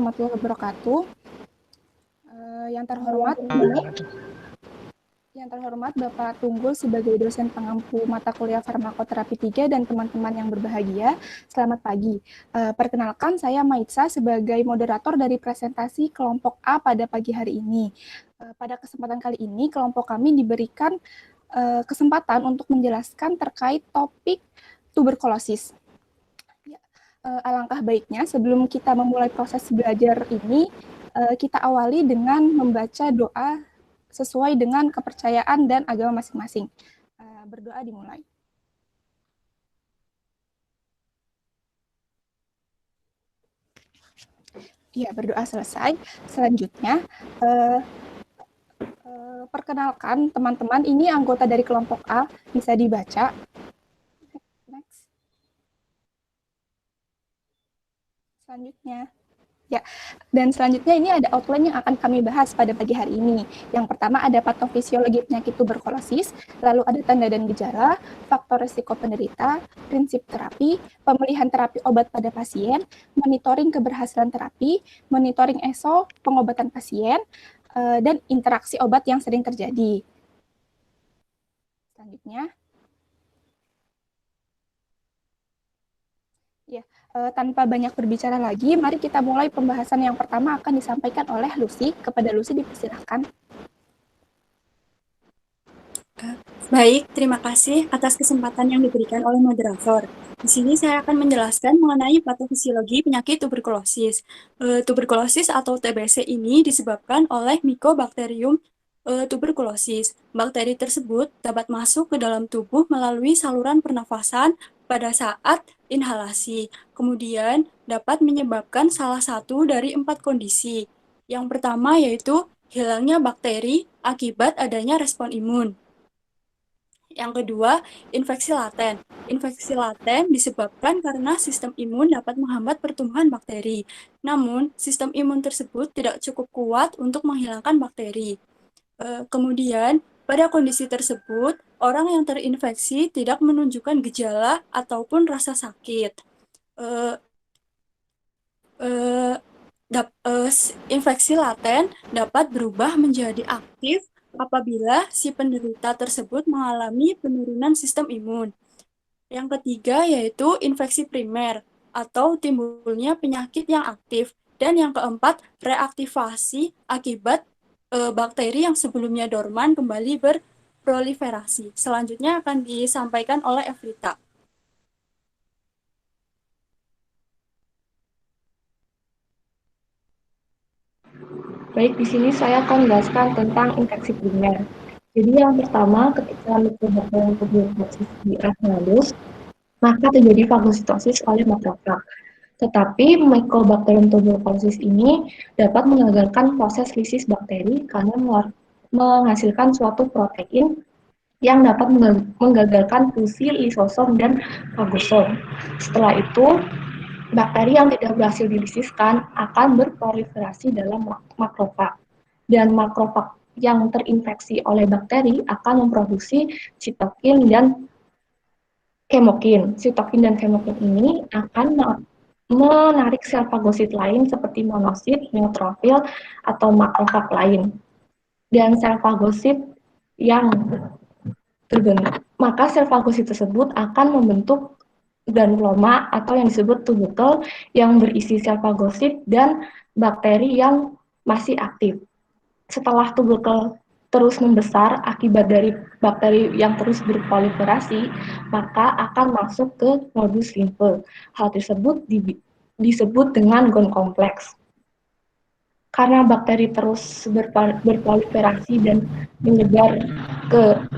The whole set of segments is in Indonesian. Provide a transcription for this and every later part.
warahmatullahi wabarakatuh. Yang terhormat Bapak Tunggul sebagai dosen pengampu mata kuliah Farmakoterapi 3 dan teman-teman yang berbahagia, selamat pagi. Perkenalkan, saya Maitsa sebagai moderator dari presentasi kelompok A pada pagi hari ini. Pada kesempatan kali ini, kelompok kami diberikan kesempatan untuk menjelaskan terkait topik tuberkulosis. Alangkah baiknya sebelum kita memulai proses belajar ini, kita awali dengan membaca doa sesuai dengan kepercayaan dan agama masing-masing. Berdoa dimulai. Ya, berdoa selesai. Selanjutnya, perkenalkan teman-teman, ini anggota dari kelompok A, bisa dibaca. Next. Selanjutnya. Ya, dan selanjutnya ini ada outline yang akan kami bahas pada pagi hari ini. Yang pertama ada patofisiologi penyakit tuberkulosis, lalu ada tanda dan gejala, faktor risiko penderita, prinsip terapi, pemilihan terapi obat pada pasien, monitoring keberhasilan terapi, monitoring ESO, pengobatan pasien, dan interaksi obat yang sering terjadi. Selanjutnya. Ya, tanpa banyak berbicara lagi, mari kita mulai pembahasan yang pertama akan disampaikan oleh Lucy. Kepada Lucy dipersilakan. Baik, terima kasih atas kesempatan yang diberikan oleh moderator. Di sini saya akan menjelaskan mengenai patofisiologi penyakit tuberkulosis. Tuberkulosis atau TBC ini disebabkan oleh Mycobacterium tuberculosis. Bakteri tersebut dapat masuk ke dalam tubuh melalui saluran pernafasan pada saat inhalasi. Kemudian dapat menyebabkan salah satu dari 4 kondisi. Yang pertama yaitu hilangnya bakteri akibat adanya respon imun. Yang kedua, infeksi laten. Infeksi laten disebabkan karena sistem imun dapat menghambat pertumbuhan bakteri. Namun, sistem imun tersebut tidak cukup kuat untuk menghilangkan bakteri. Kemudian, pada kondisi tersebut, orang yang terinfeksi tidak menunjukkan gejala ataupun rasa sakit. Infeksi laten dapat berubah menjadi aktif apabila si penderita tersebut mengalami penurunan sistem imun. Yang ketiga yaitu infeksi primer atau timbulnya penyakit yang aktif. Dan yang keempat, reaktivasi akibat bakteri yang sebelumnya dorman kembali berproliferasi. Selanjutnya akan disampaikan oleh Evrita. Baik, di sini saya akan menjelaskan tentang infeksi primer. Jadi yang pertama, ketika Mycobacterium tuberculosis diagnosis, maka terjadi fagositosis oleh makrofag. Tetapi Mycobacterium tuberculosis ini dapat mengagalkan proses lisis bakteri karena menghasilkan suatu protein yang dapat menggagalkan fungsi lisosom dan fagosom. Setelah itu, bakteri yang tidak berhasil dilisiskan akan berproliferasi dalam makrofag. Dan makrofag yang terinfeksi oleh bakteri akan memproduksi sitokin dan kemokin. Sitokin dan kemokin ini akan menarik sel fagosit lain seperti monosit, neutrofil, atau makrofag lain. Dan sel fagosit yang terbentuk, maka sel fagosit tersebut akan membentuk granuloma atau yang disebut tubukel yang berisi sel fagosit dan bakteri yang masih aktif. Setelah tubukel terus membesar akibat dari bakteri yang terus berproliferasi, maka akan masuk ke nodus limfe. Hal tersebut disebut dengan gon kompleks. Karena bakteri terus berproliferasi dan menyebar ke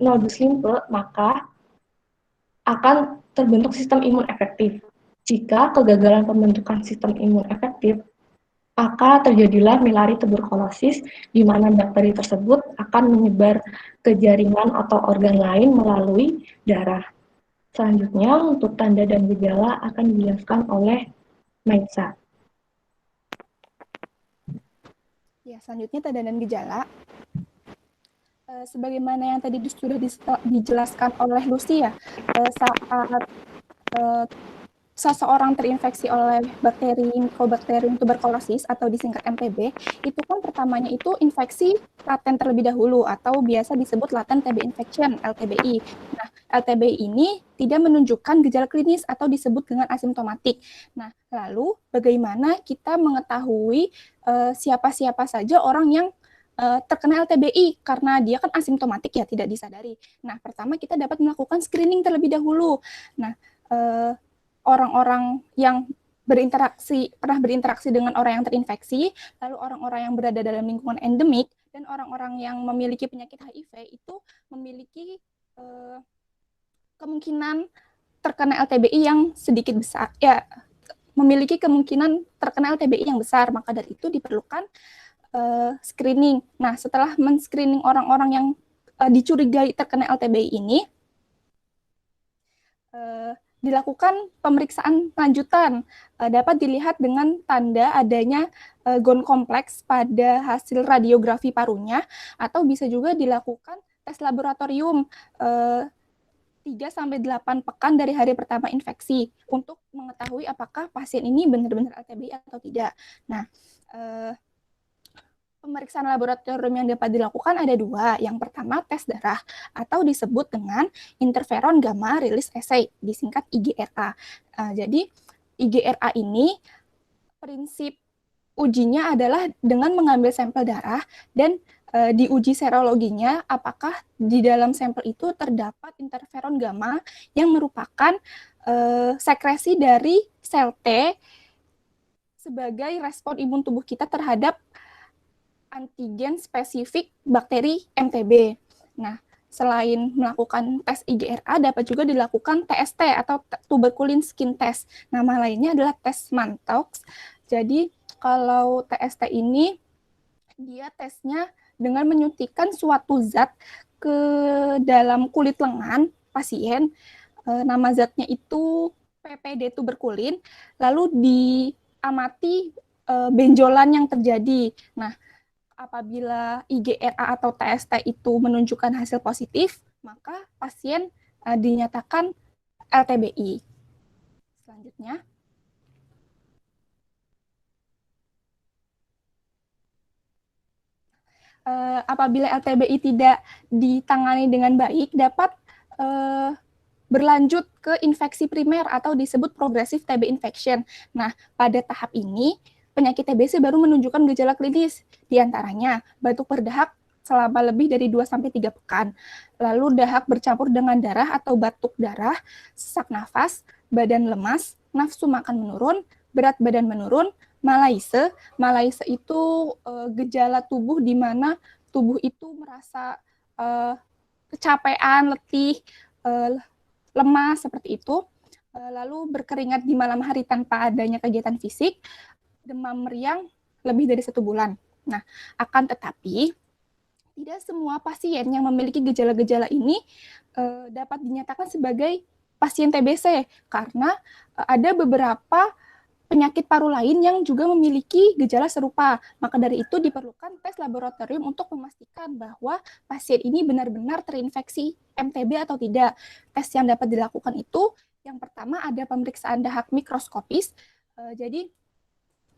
nodus limfe, maka akan terbentuk sistem imun efektif. Jika kegagalan pembentukan sistem imun efektif, maka terjadilah milari tuberkulosis, di mana bakteri tersebut akan menyebar ke jaringan atau organ lain melalui darah. Selanjutnya, untuk tanda dan gejala akan dijelaskan oleh Maitsa. Ya, selanjutnya tanda dan gejala. Sebagaimana yang tadi sudah dijelaskan oleh Lucy ya, saat seseorang terinfeksi oleh bakteri Mycobacterium tuberculosis atau disingkat MTB, itu kan pertamanya itu infeksi laten terlebih dahulu atau biasa disebut latent TB infection, LTBI. Nah, LTBI ini tidak menunjukkan gejala klinis atau disebut dengan asimptomatik. Nah, lalu bagaimana kita mengetahui siapa-siapa saja orang yang terkena LTBI karena dia kan asimptomatik ya, tidak disadari. Nah, pertama kita dapat melakukan screening terlebih dahulu. Nah, orang-orang yang pernah berinteraksi dengan orang yang terinfeksi, lalu orang-orang yang berada dalam lingkungan endemik, dan orang-orang yang memiliki penyakit HIV itu memiliki kemungkinan terkena LTBI yang sedikit besar, ya memiliki kemungkinan terkena LTBI yang besar, maka dari itu diperlukan screening. Nah, setelah men-screening orang-orang yang dicurigai terkena LTBI ini, dilakukan pemeriksaan lanjutan. Dapat dilihat dengan tanda adanya gone kompleks pada hasil radiografi parunya, atau bisa juga dilakukan tes laboratorium 3-8 pekan dari hari pertama infeksi untuk mengetahui apakah pasien ini benar-benar LTBI atau tidak. Nah, pemeriksaan laboratorium yang dapat dilakukan ada dua. Yang pertama, tes darah atau disebut dengan interferon gamma release assay, disingkat IGRA. Jadi, IGRA ini prinsip ujinya adalah dengan mengambil sampel darah dan diuji serologinya apakah di dalam sampel itu terdapat interferon gamma yang merupakan sekresi dari sel T sebagai respon imun tubuh kita terhadap antigen spesifik bakteri MTB. Nah, selain melakukan tes IGRA, dapat juga dilakukan TST atau tuberculin skin test. Nama lainnya adalah tes Mantoux. Jadi, kalau TST ini, dia tesnya dengan menyuntikkan suatu zat ke dalam kulit lengan pasien. Nama zatnya itu PPD tuberkulin, lalu diamati benjolan yang terjadi. Nah, apabila IGRA atau TST itu menunjukkan hasil positif, maka pasien dinyatakan LTBI. Selanjutnya, apabila LTBI tidak ditangani dengan baik, dapat berlanjut ke infeksi primer atau disebut progressive TB infection. Nah, pada tahap ini, penyakit TBC baru menunjukkan gejala klinis, diantaranya batuk berdahak selama lebih dari 2-3 pekan, lalu dahak bercampur dengan darah atau batuk darah, sesak nafas, badan lemas, nafsu makan menurun, berat badan menurun, malaise. Malaise itu gejala tubuh di mana tubuh itu merasa kecapean, letih, lemas seperti itu, lalu berkeringat di malam hari tanpa adanya kegiatan fisik, demam meriang lebih dari 1 bulan. Nah, akan tetapi tidak semua pasien yang memiliki gejala-gejala ini dapat dinyatakan sebagai pasien TBC karena ada beberapa penyakit paru lain yang juga memiliki gejala serupa. Maka dari itu diperlukan tes laboratorium untuk memastikan bahwa pasien ini benar-benar terinfeksi MTB atau tidak. Tes yang dapat dilakukan itu, yang pertama ada pemeriksaan dahak mikroskopis. Jadi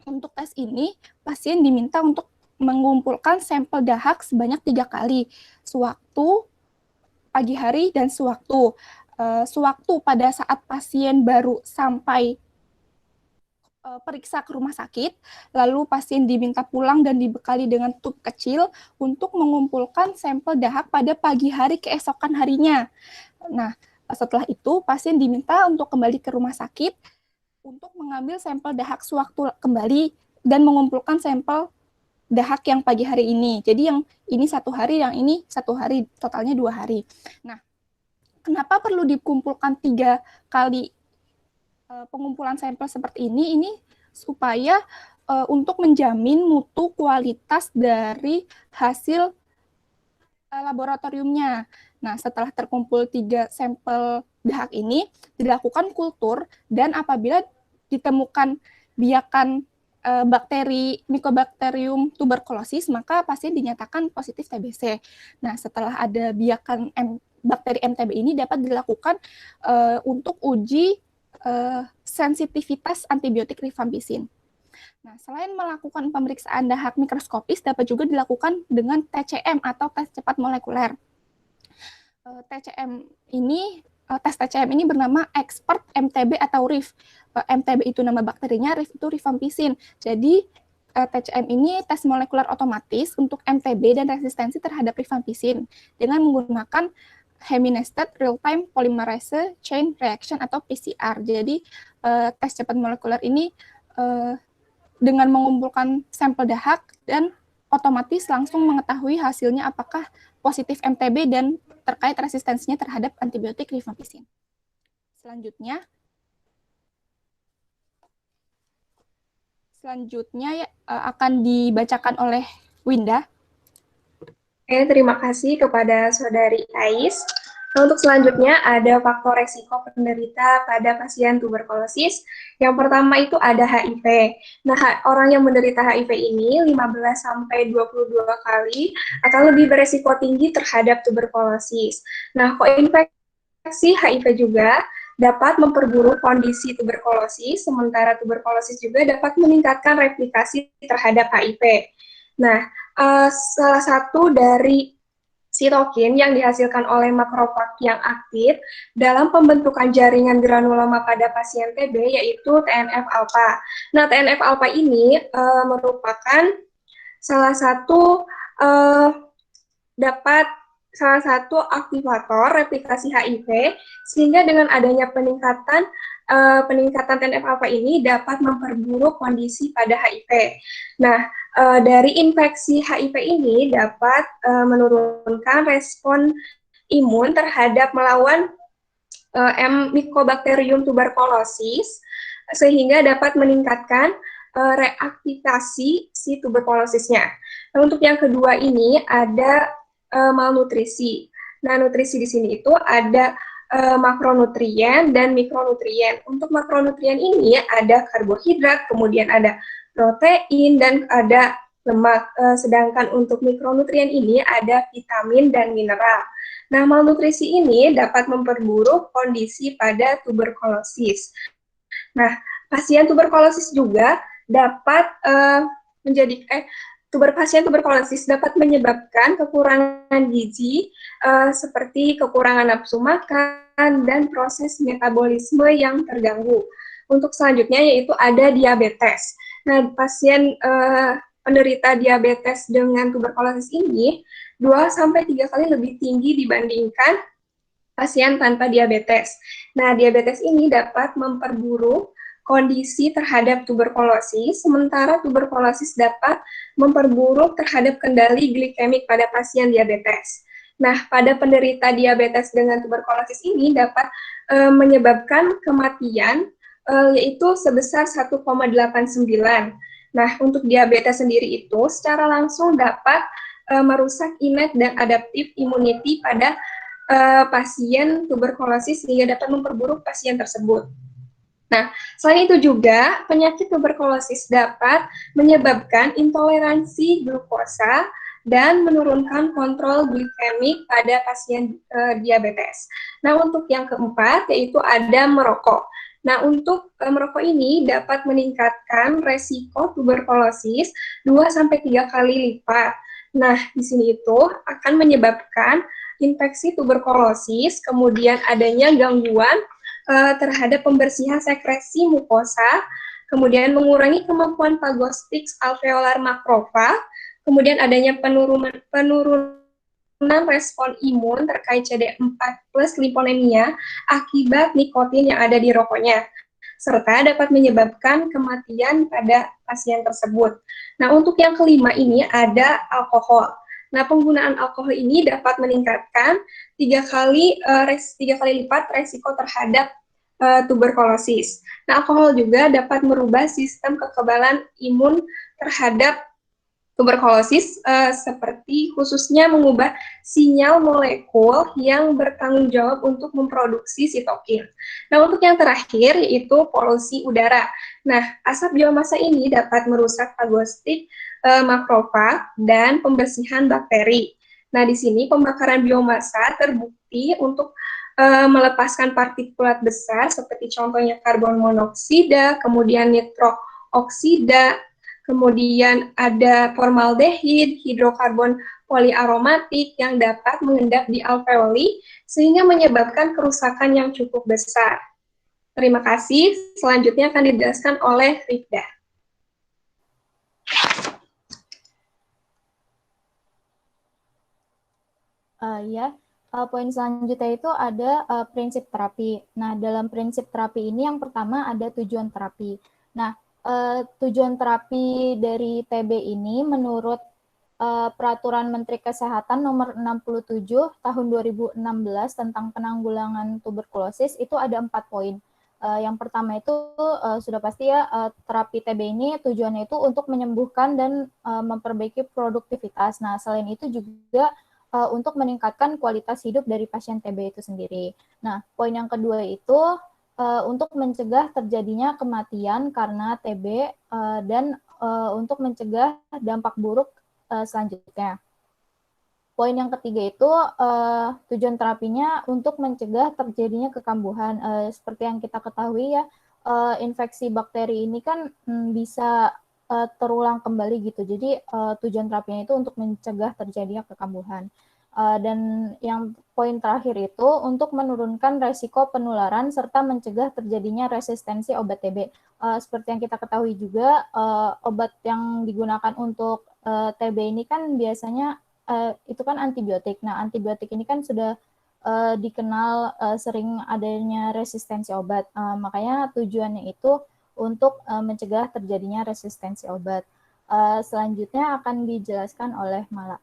untuk tes ini, pasien diminta untuk mengumpulkan sampel dahak sebanyak 3 kali, sewaktu pagi hari dan sewaktu pada saat pasien baru sampai periksa ke rumah sakit, lalu pasien diminta pulang dan dibekali dengan tub kecil untuk mengumpulkan sampel dahak pada pagi hari keesokan harinya. Nah, setelah itu pasien diminta untuk kembali ke rumah sakit untuk mengambil sampel dahak sewaktu kembali dan mengumpulkan sampel dahak yang pagi hari ini. Jadi yang ini 1 hari, yang ini 1 hari, totalnya 2 hari. Nah, kenapa perlu dikumpulkan 3 kali pengumpulan sampel seperti ini supaya untuk menjamin mutu kualitas dari hasil laboratoriumnya. Nah, setelah terkumpul 3 sampel dahak ini, dilakukan kultur, dan apabila ditemukan biakan bakteri Mycobacterium tuberculosis, maka pasien dinyatakan positif TBC. Nah, setelah ada biakan bakteri MTB ini dapat dilakukan untuk uji sensitivitas antibiotik rifampisin. Nah, selain melakukan pemeriksaan dahak mikroskopis, dapat juga dilakukan dengan TCM atau tes cepat molekuler. Tes TCM ini bernama Expert MTB atau RIF. MTB itu nama bakterinya, RIF itu rifampisin. Jadi TCM ini tes molekuler otomatis untuk MTB dan resistensi terhadap rifampisin dengan menggunakan hemi-nested real-time polymerase chain reaction atau PCR. Jadi tes cepat molekuler ini dengan mengumpulkan sampel dahak dan otomatis langsung mengetahui hasilnya apakah positif MTB dan terkait resistensinya terhadap antibiotik rifampisin. Selanjutnya akan dibacakan oleh Winda. Oke, terima kasih kepada Saudari Ais. Nah, untuk selanjutnya ada faktor resiko penderita pada pasien tuberkulosis. Yang pertama itu ada HIV. Nah, orang yang menderita HIV ini 15-22 kali atau lebih beresiko tinggi terhadap tuberkulosis. Nah, koinfeksi HIV juga dapat memperburuk kondisi tuberkulosis, sementara tuberkulosis juga dapat meningkatkan replikasi terhadap HIV. Nah, salah satu dari sitokin yang dihasilkan oleh makrofag yang aktif dalam pembentukan jaringan granuloma pada pasien TB yaitu TNF-alpha. Nah, TNF-alpha ini merupakan salah satu aktivator replikasi HIV, sehingga dengan adanya peningkatan TNF-alpha ini dapat memperburuk kondisi pada HIV. Nah, dari infeksi HIV ini dapat menurunkan respon imun terhadap melawan Mycobacterium tuberculosis, sehingga dapat meningkatkan reaktivasi si tuberkulosisnya. Nah, untuk yang kedua ini ada malnutrisi. Nah, nutrisi di sini itu ada makronutrien dan mikronutrien. Untuk makronutrien ini ada karbohidrat, kemudian ada protein, dan ada lemak. Sedangkan untuk mikronutrien ini ada vitamin dan mineral. Nah, malnutrisi ini dapat memperburuk kondisi pada tuberkulosis. Nah, pasien tuberkulosis juga dapat pasien tuberkulosis dapat menyebabkan kekurangan gizi seperti kekurangan nafsu makan dan proses metabolisme yang terganggu. Untuk selanjutnya yaitu ada diabetes. Nah, pasien penderita diabetes dengan tuberkulosis ini 2-3 kali lebih tinggi dibandingkan pasien tanpa diabetes. Nah, diabetes ini dapat memperburuk kondisi terhadap tuberkulosis, sementara tuberkulosis dapat memperburuk terhadap kendali glikemik pada pasien diabetes. Nah, pada penderita diabetes dengan tuberkulosis ini dapat menyebabkan kematian yaitu sebesar 1,89. Nah, untuk diabetes sendiri itu secara langsung dapat merusak innate dan adaptive immunity pada pasien tuberkulosis sehingga dapat memperburuk pasien tersebut. Nah, selain itu juga penyakit tuberkulosis dapat menyebabkan intoleransi glukosa dan menurunkan kontrol glikemik pada pasien diabetes. Nah, untuk yang keempat yaitu ada merokok. Nah, untuk merokok ini dapat meningkatkan resiko tuberkulosis 2-3 kali lipat. Nah, di sini itu akan menyebabkan infeksi tuberkulosis, kemudian adanya gangguan terhadap pembersihan sekresi mukosa, kemudian mengurangi kemampuan fagostik alveolar makrofag, kemudian adanya penurunan respon imun terkait CD4 plus limfonemia akibat nikotin yang ada di rokoknya, serta dapat menyebabkan kematian pada pasien tersebut. Nah, untuk yang kelima ini ada alkohol. Nah, penggunaan alkohol ini dapat meningkatkan 3 kali lipat resiko terhadap tuberkulosis. Nah, alkohol juga dapat merubah sistem kekebalan imun terhadap tuberkulosis seperti khususnya mengubah sinyal molekul yang bertanggung jawab untuk memproduksi sitokin. Nah, untuk yang terakhir yaitu polusi udara. Nah, asap biomasa ini dapat merusak fagostik makrofag dan pembersihan bakteri. Nah, di sini pembakaran biomasa terbukti untuk melepaskan partikulat besar seperti contohnya karbon monoksida, kemudian nitrooksida, kemudian ada formaldehid, hidrokarbon poliaromatik yang dapat mengendap di alveoli sehingga menyebabkan kerusakan yang cukup besar. Terima kasih. Selanjutnya akan dijelaskan oleh Rifda. Poin selanjutnya itu ada prinsip terapi. Nah, dalam prinsip terapi ini yang pertama ada tujuan terapi. Nah, tujuan terapi dari TB ini menurut Peraturan Menteri Kesehatan Nomor 67 Tahun 2016 tentang penanggulangan tuberkulosis itu ada 4 poin. Yang pertama itu sudah pasti ya, terapi TB ini tujuannya itu untuk menyembuhkan dan memperbaiki produktivitas. Nah, selain itu juga untuk meningkatkan kualitas hidup dari pasien TB itu sendiri. Nah, poin yang kedua itu untuk mencegah terjadinya kematian karena TB dan untuk mencegah dampak buruk selanjutnya. Poin yang ketiga itu tujuan terapinya untuk mencegah terjadinya kekambuhan. Seperti yang kita ketahui ya, infeksi bakteri ini kan bisa terulang kembali gitu. Jadi tujuan terapinya itu untuk mencegah terjadinya kekambuhan. Dan yang poin terakhir itu untuk menurunkan resiko penularan serta mencegah terjadinya resistensi obat TB. Seperti yang kita ketahui juga, obat yang digunakan untuk TB ini kan biasanya itu kan antibiotik. Nah, antibiotik ini kan sudah dikenal sering adanya resistensi obat. Makanya tujuannya itu untuk mencegah terjadinya resistensi obat. Selanjutnya akan dijelaskan oleh Mala.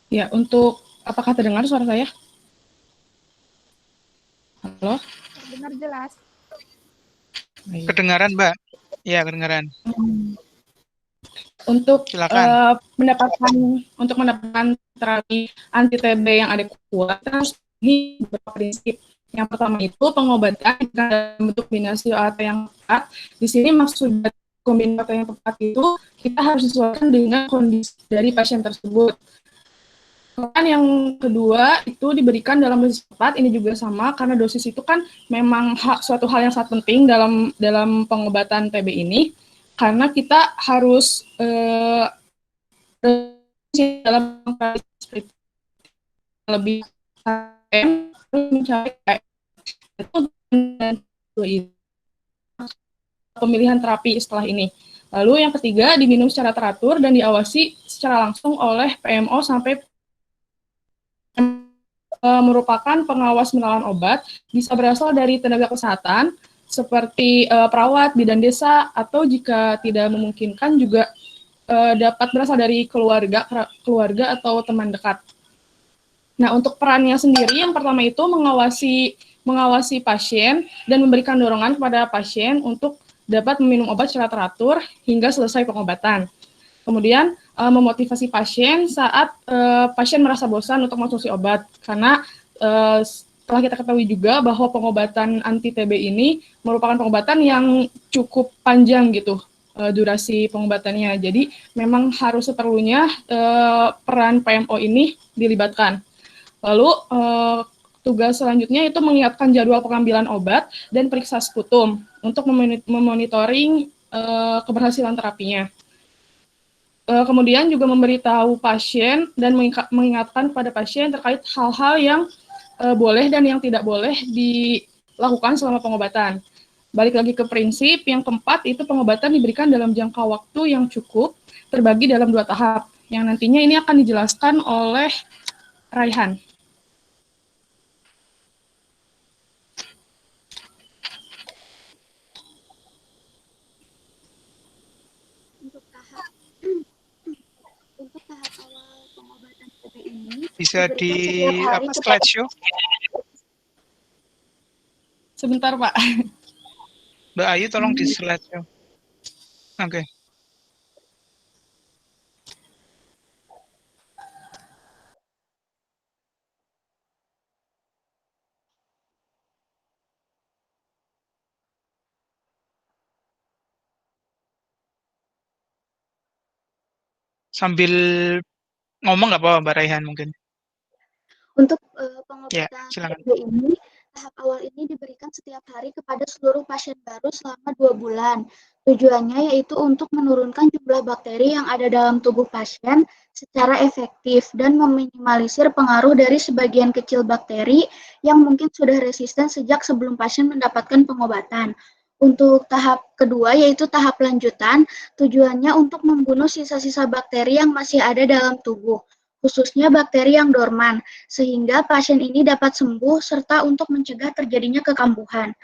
Ya, untuk apakah terdengar suara saya? Halo? Terdengar jelas. Kedengaran, Mbak? Iya, kedengaran. Untuk Silakan. mendapatkan terapi anti TB yang adekuat, kita harus memenuhi beberapa prinsip. Yang pertama itu pengobatan dalam bentuk kombinasi atau yang tepat. Di sini maksud kombinasi yang tepat itu kita harus sesuaikan dengan kondisi dari pasien tersebut. Kemudian yang kedua itu diberikan dalam dosis tepat, ini juga sama karena dosis itu kan memang suatu hal yang sangat penting dalam pengobatan TB ini, karena kita harus dalam lebih mencari pemilihan terapi setelah ini. Lalu yang ketiga diminum secara teratur dan diawasi secara langsung oleh PMO sampai merupakan pengawas pengelolaan obat, bisa berasal dari tenaga kesehatan seperti perawat, bidan desa, atau jika tidak memungkinkan juga dapat berasal dari keluarga atau teman dekat. Nah, untuk perannya sendiri, yang pertama itu mengawasi pasien dan memberikan dorongan kepada pasien untuk dapat meminum obat secara teratur hingga selesai pengobatan. Kemudian memotivasi pasien saat pasien merasa bosan untuk mengkonsumsi obat, karena setelah kita ketahui juga bahwa pengobatan anti TB ini merupakan pengobatan yang cukup panjang gitu durasi pengobatannya. Jadi memang harus seperlunya peran PMO ini dilibatkan. Lalu tugas selanjutnya itu menyiapkan jadwal pengambilan obat dan periksa sputum untuk memonitoring keberhasilan terapinya. Kemudian juga memberitahu pasien dan mengingatkan kepada pasien terkait hal-hal yang boleh dan yang tidak boleh dilakukan selama pengobatan. Balik lagi ke prinsip, yang keempat itu pengobatan diberikan dalam jangka waktu yang cukup, terbagi dalam 2 tahap, yang nantinya ini akan dijelaskan oleh Raihan. Untuk tahap awal pengobatan TB ini Bisa di slideshow? Sebentar, Pak. Mbak Ayu, tolong di slideshow. Oke. Sambil ngomong nggak apa-apa Mbak Raihan mungkin. Untuk Ya, pengobatan silakan. TB ini, tahap awal ini diberikan setiap hari kepada seluruh pasien baru selama 2 bulan. Tujuannya yaitu untuk menurunkan jumlah bakteri yang ada dalam tubuh pasien secara efektif dan meminimalisir pengaruh dari sebagian kecil bakteri yang mungkin sudah resisten sejak sebelum pasien mendapatkan pengobatan. Untuk tahap kedua, yaitu tahap lanjutan, tujuannya untuk membunuh sisa-sisa bakteri yang masih ada dalam tubuh, khususnya bakteri yang dorman, sehingga pasien ini dapat sembuh serta untuk mencegah terjadinya kekambuhan.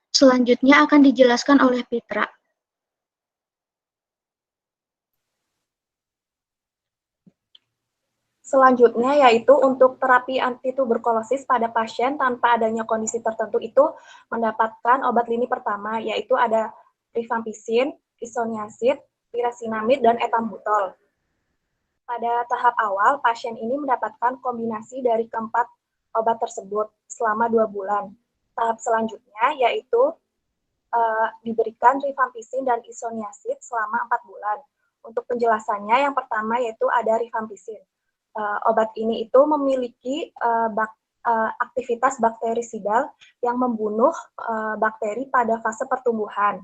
Selanjutnya akan dijelaskan oleh Pitra. Selanjutnya yaitu untuk terapi antituberkulosis pada pasien tanpa adanya kondisi tertentu itu mendapatkan obat lini pertama, yaitu ada rifampicin, isoniazid, pirasinamid, dan etambutol. Pada tahap awal, pasien ini mendapatkan kombinasi dari keempat obat tersebut selama 2 bulan. Tahap selanjutnya yaitu diberikan rifampicin dan isoniazid selama 4 bulan. Untuk penjelasannya, yang pertama yaitu ada rifampicin. Obat ini itu memiliki aktivitas bakterisidal yang membunuh bakteri pada fase pertumbuhan.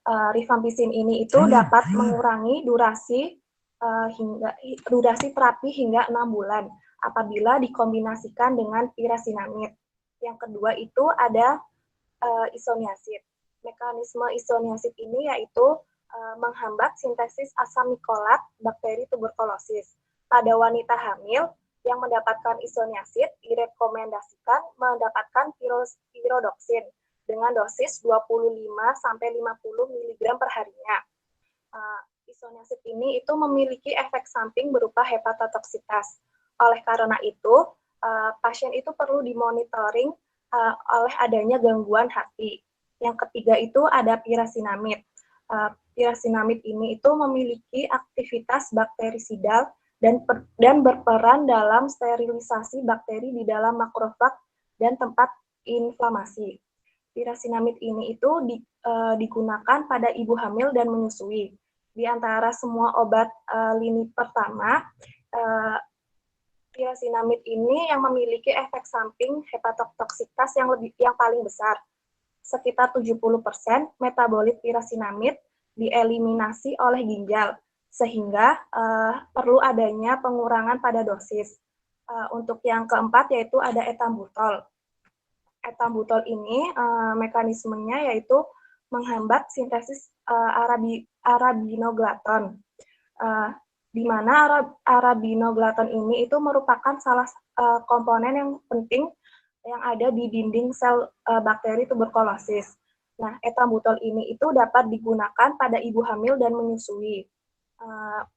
Rifampicin ini itu dapat mengurangi durasi terapi hingga 6 bulan apabila dikombinasikan dengan pirasinamid. Yang kedua itu ada isoniazid. Mekanisme isoniazid ini yaitu menghambat sintesis asam nikolat bakteri tuberkulosis. Pada wanita hamil yang mendapatkan isoniazid direkomendasikan mendapatkan pirodoksin dengan dosis 25-50 mg per harinya. Isoniazid ini itu memiliki efek samping berupa hepatotoksitas. Oleh karena itu, pasien itu perlu dimonitoring oleh adanya gangguan hati. Yang ketiga itu ada pirasinamid. Pirasinamid ini itu memiliki aktivitas bakterisidal dan berperan dalam sterilisasi bakteri di dalam makrofag dan tempat inflamasi. Pirasinamid ini itu digunakan pada ibu hamil dan menyusui. Di antara semua obat lini pertama, pirasinamid ini yang memiliki efek samping hepatotoksitas yang paling besar. Sekitar 70% metabolit pirasinamid dieliminasi oleh ginjal, sehingga perlu adanya pengurangan pada dosis. Untuk yang keempat yaitu ada etambutol. Etambutol ini mekanismenya yaitu menghambat sintesis arabinoglaton, di mana arabinoglaton ini itu merupakan salah komponen yang penting yang ada di dinding sel bakteri tuberkulosis. Nah, etambutol ini itu dapat digunakan pada ibu hamil dan menyusui.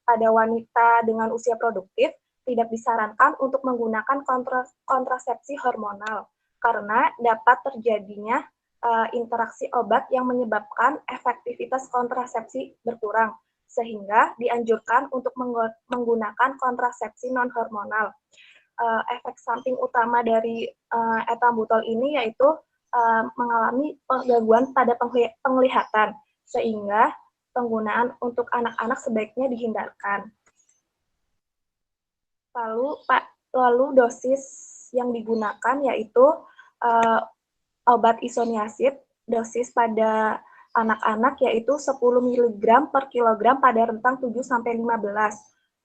Pada wanita dengan usia produktif, tidak disarankan untuk menggunakan kontrasepsi hormonal, karena dapat terjadinya interaksi obat yang menyebabkan efektivitas kontrasepsi berkurang, sehingga dianjurkan untuk menggunakan kontrasepsi non-hormonal. Efek samping utama dari etambutol ini yaitu mengalami gangguan pada penglihatan, sehingga penggunaan untuk anak-anak sebaiknya dihindarkan. Lalu dosis yang digunakan yaitu obat isoniazid, dosis pada anak-anak yaitu 10 mg per kilogram pada rentang 7-15,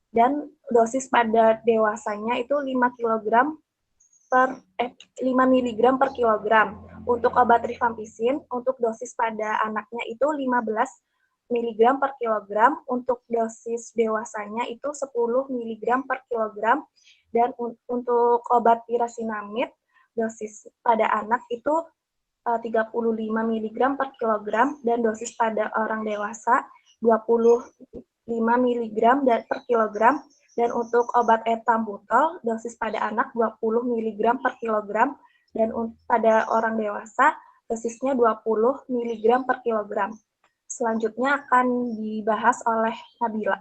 dan dosis pada dewasanya itu 5 mg per kilogram. Untuk obat rifampicin, untuk dosis pada anaknya itu 15 mg per kilogram, untuk dosis dewasanya itu 10 mg per kilogram, dan untuk obat pirasinamid, dosis pada anak itu 35 mg per kilogram, dan dosis pada orang dewasa 25 mg per kilogram, dan untuk obat etambutol, dosis pada anak 20 mg per kilogram, dan pada orang dewasa dosisnya 20 mg per kilogram. Selanjutnya akan dibahas oleh Nabila.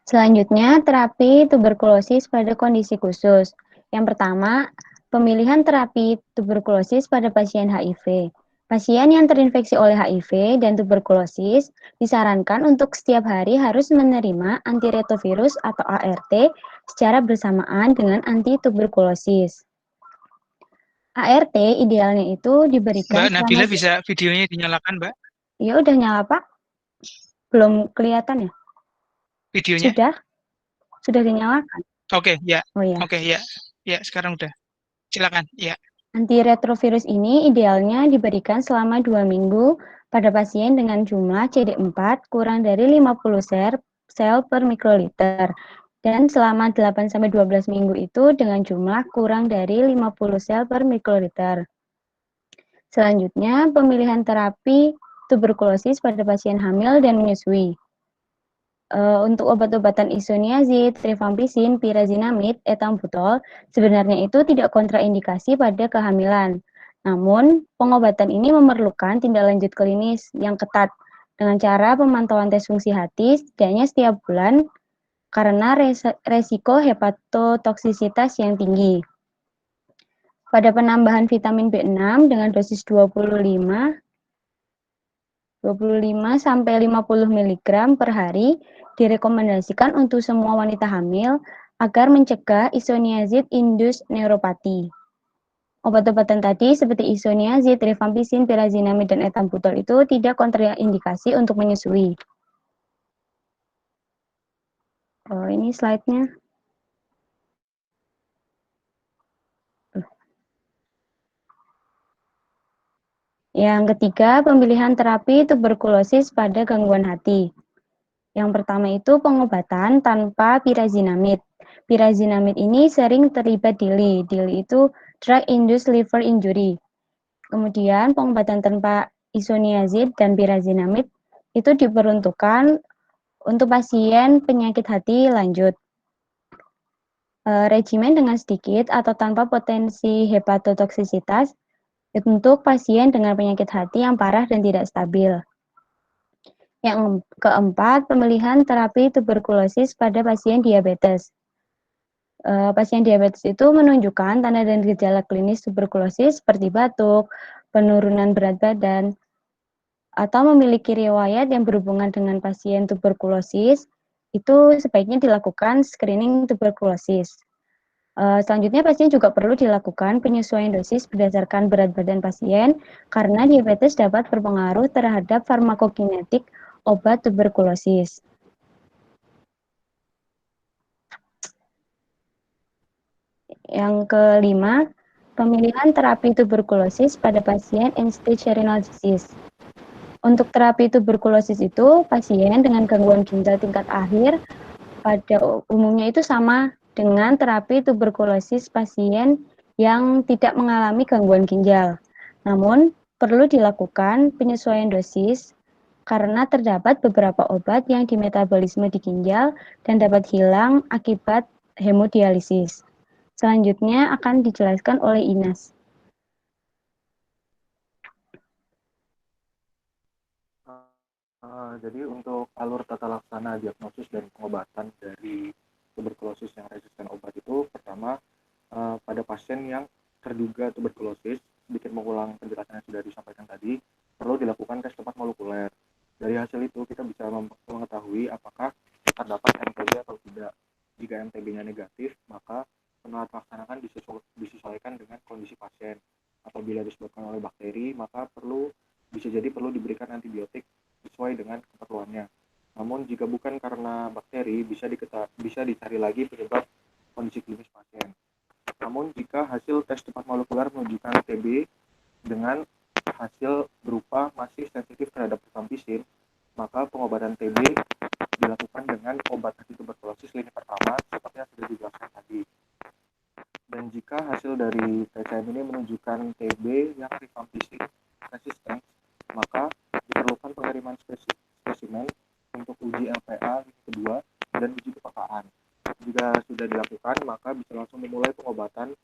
Selanjutnya, terapi tuberkulosis pada kondisi khusus. Yang pertama, pemilihan terapi tuberkulosis pada pasien HIV. Pasien yang terinfeksi oleh HIV dan tuberkulosis disarankan untuk setiap hari harus menerima antiretrovirus atau ART secara bersamaan dengan antituberkulosis. ART idealnya itu diberikan Mbak Nabila selama... bisa videonya dinyalakan, Mbak? Ya udah nyala, Pak. Belum kelihatan ya? Videonya? Sudah dinyalakan. Oke, ya. Oh ya. Oke, ya. Ya, sekarang udah. Silakan, ya. Antiretrovirus ini idealnya diberikan selama 2 minggu pada pasien dengan jumlah CD4 kurang dari 50 sel per mikroliter. Dan selama 8-12 minggu itu dengan jumlah kurang dari 50 sel per mikroliter. Selanjutnya, pemilihan terapi tuberkulosis pada pasien hamil dan menyusui. Untuk obat-obatan isoniazid, rifampicin, pyrazinamide, ethambutol, sebenarnya itu tidak kontraindikasi pada kehamilan. Namun, pengobatan ini memerlukan tindak lanjut klinis yang ketat dengan cara pemantauan tes fungsi hati setidaknya setiap bulan karena resiko hepatotoksisitas yang tinggi. Pada penambahan vitamin B6 dengan dosis 25 sampai 50 mg per hari direkomendasikan untuk semua wanita hamil agar mencegah isoniazid induced neuropati. Obat-obatan tadi seperti isoniazid, rifampicin, pyrazinamide, dan ethambutol itu tidak kontraindikasi untuk menyusui. Ini slide-nya. Yang ketiga, pemilihan terapi tuberkulosis pada gangguan hati. Yang pertama itu pengobatan tanpa pyrazinamide. Pyrazinamide ini sering terlibat DILI. DILI itu Drug Induced Liver Injury. Kemudian pengobatan tanpa isoniazid dan pyrazinamide itu diperuntukkan untuk pasien penyakit hati lanjut. Regimen dengan sedikit atau tanpa potensi hepatotoksisitas untuk pasien dengan penyakit hati yang parah dan tidak stabil. Yang keempat, pemilihan terapi tuberkulosis pada pasien diabetes. Pasien diabetes itu menunjukkan tanda dan gejala klinis tuberkulosis seperti batuk, penurunan berat badan, atau memiliki riwayat yang berhubungan dengan pasien tuberkulosis, itu sebaiknya dilakukan screening tuberkulosis. Selanjutnya, pasien juga perlu dilakukan penyesuaian dosis berdasarkan berat badan pasien karena diabetes dapat berpengaruh terhadap farmakokinetik obat tuberkulosis. Yang kelima, pemilihan terapi tuberkulosis pada pasien end-stage renal disease. Untuk terapi tuberkulosis itu, pasien dengan gangguan ginjal tingkat akhir pada umumnya itu sama dengan terapi tuberkulosis pasien yang tidak mengalami gangguan ginjal. Namun, perlu dilakukan penyesuaian dosis karena terdapat beberapa obat yang dimetabolisme di ginjal dan dapat hilang akibat hemodialisis. Selanjutnya akan dijelaskan oleh Inas. Jadi untuk alur tata laksana diagnosis dan pengobatan dari tuberkulosis yang resisten obat itu, pertama pada pasien yang terduga tuberkulosis, sedikit mengulang penjelasan yang sudah disampaikan tadi, perlu dilakukan tes cepat molekuler. Dari hasil itu kita bisa mengetahui apakah terdapat MTB atau tidak. Jika MTB-nya negatif, maka penularan laksanakan disesuaikan dengan kondisi pasien. Apabila disebabkan oleh bakteri, maka bisa jadi perlu diberikan antibiotik sesuai dengan keperluannya. Namun jika bukan karena bakteri, bisa dicari lagi penyebab kondisi klinis pasien. Namun jika hasil tes cepat molekuler menunjukkan TB dengan hasil berupa masih sensitif terhadap rifampicin, maka pengobatan TB dilakukan dengan obat antituberkulosis lini pertama seperti yang sudah dijelaskan tadi. Dan jika hasil dari TCM ini menunjukkan TB yang rifampicin resisten, maka diperlukan pengiriman spesimen untuk uji LPA kedua dan uji kepekaan. Jika sudah dilakukan, maka bisa langsung memulai pengobatan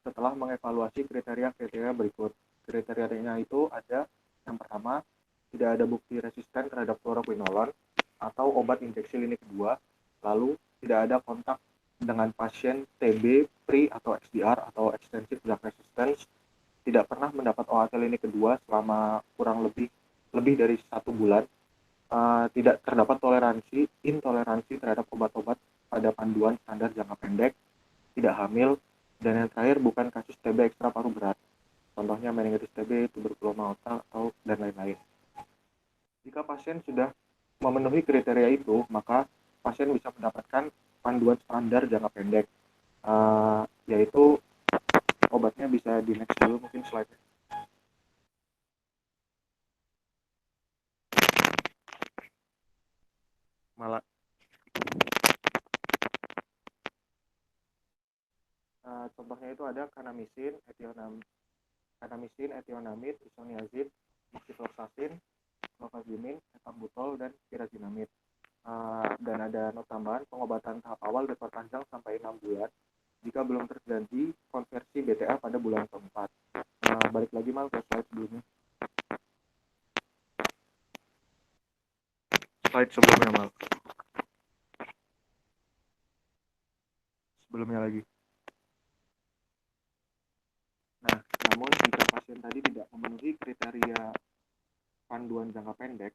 setelah mengevaluasi kriteria-kriteria berikut. Kriterianya itu ada yang pertama, tidak ada bukti resisten terhadap fluoroquinolone atau obat injeksi lini kedua, lalu tidak ada kontak dengan pasien TB, pre atau XDR atau extensive drug resistance, tidak pernah mendapat OAT lini kedua selama kurang lebih dari 1 bulan, tidak terdapat intoleransi terhadap obat-obat pada panduan standar jangka pendek, tidak hamil, dan yang terakhir bukan kasus TB ekstra paru berat. Contohnya meningitis TB, tuberkuloma otak, atau dan lain-lain. Jika pasien sudah memenuhi kriteria itu, maka pasien bisa mendapatkan panduan standar jangka pendek, yaitu obatnya bisa di next dulu mungkin slide-nya. Malah contohnya itu ada kanamisin, etionamid, isoniazid, oxifloxacin, clofazimine, ethambutol, dan pyrazinamid. Dan ada not tambahan, pengobatan tahap awal diperpanjang sampai 6 bulan jika belum terjadi konversi BTA pada bulan keempat. Balik lagi Mal ke slide sebelumnya. Slide sebelumnya Mal. Sebelumnya lagi. Nah, namun jika pasien tadi tidak memenuhi kriteria panduan jangka pendek,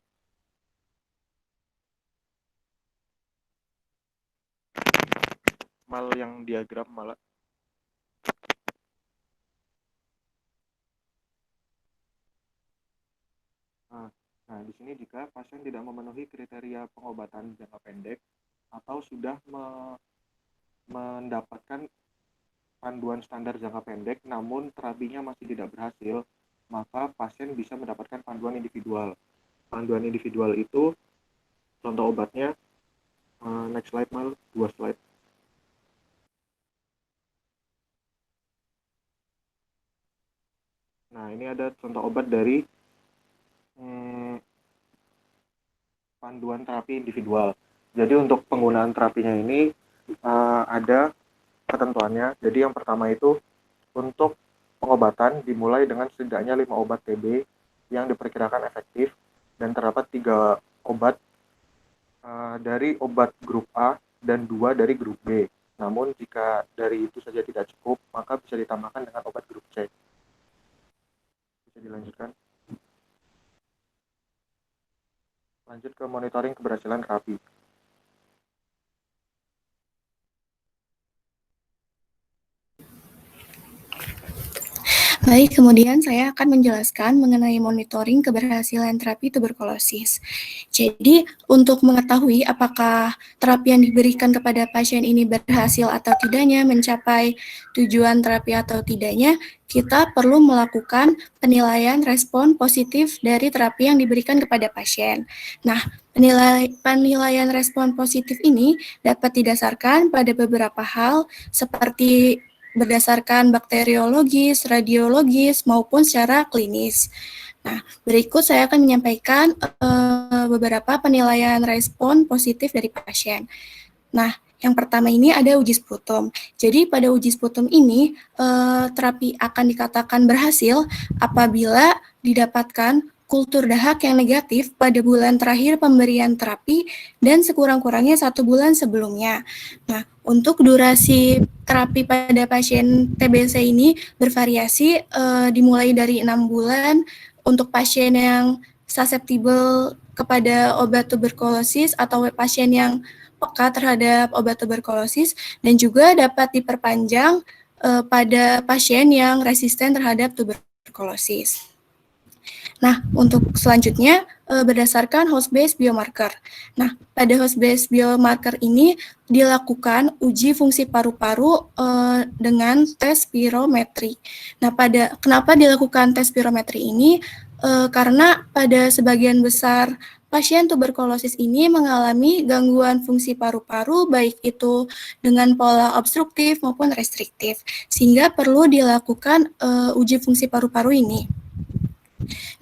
Mal yang diagram malah. Nah, di sini jika pasien tidak memenuhi kriteria pengobatan jangka pendek atau sudah mendapatkan panduan standar jangka pendek namun terapinya masih tidak berhasil, maka pasien bisa mendapatkan panduan individual. Panduan individual itu contoh obatnya, next slide Mal, 2 slide. Nah, ini ada contoh obat dari panduan terapi individual. Jadi untuk penggunaan terapinya ini ada ketentuannya. Jadi yang pertama itu untuk pengobatan dimulai dengan setidaknya 5 obat TB yang diperkirakan efektif dan terdapat 3 obat dari obat grup A dan 2 dari grup B. Namun jika dari itu saja tidak cukup, maka bisa ditambahkan dengan obat grup C. Bisa dilanjutkan. Lanjut ke monitoring keberhasilan terapi. Baik, kemudian saya akan menjelaskan mengenai monitoring keberhasilan terapi tuberkulosis. Jadi, untuk mengetahui apakah terapi yang diberikan kepada pasien ini berhasil atau tidaknya, mencapai tujuan terapi atau tidaknya, kita perlu melakukan penilaian respon positif dari terapi yang diberikan kepada pasien. Nah, penilaian respon positif ini dapat didasarkan pada beberapa hal seperti berdasarkan bakteriologis, radiologis, maupun secara klinis. Nah, berikut saya akan menyampaikan beberapa penilaian respon positif dari pasien. Nah, yang pertama ini ada uji sputum. Jadi pada uji sputum ini, terapi akan dikatakan berhasil apabila didapatkan kultur dahak yang negatif pada bulan terakhir pemberian terapi dan sekurang-kurangnya 1 bulan sebelumnya. Nah, untuk durasi terapi pada pasien TBC ini bervariasi, dimulai dari 6 bulan untuk pasien yang susceptible kepada obat tuberkulosis atau pasien yang peka terhadap obat tuberkulosis, dan juga dapat diperpanjang pada pasien yang resisten terhadap tuberkulosis. Nah, untuk selanjutnya berdasarkan host-based biomarker. Nah, pada host-based biomarker ini dilakukan uji fungsi paru-paru dengan tes spirometri. Nah, kenapa dilakukan tes spirometri ini? Karena pada sebagian besar pasien tuberkulosis ini mengalami gangguan fungsi paru-paru, baik itu dengan pola obstruktif maupun restriktif, sehingga perlu dilakukan uji fungsi paru-paru ini.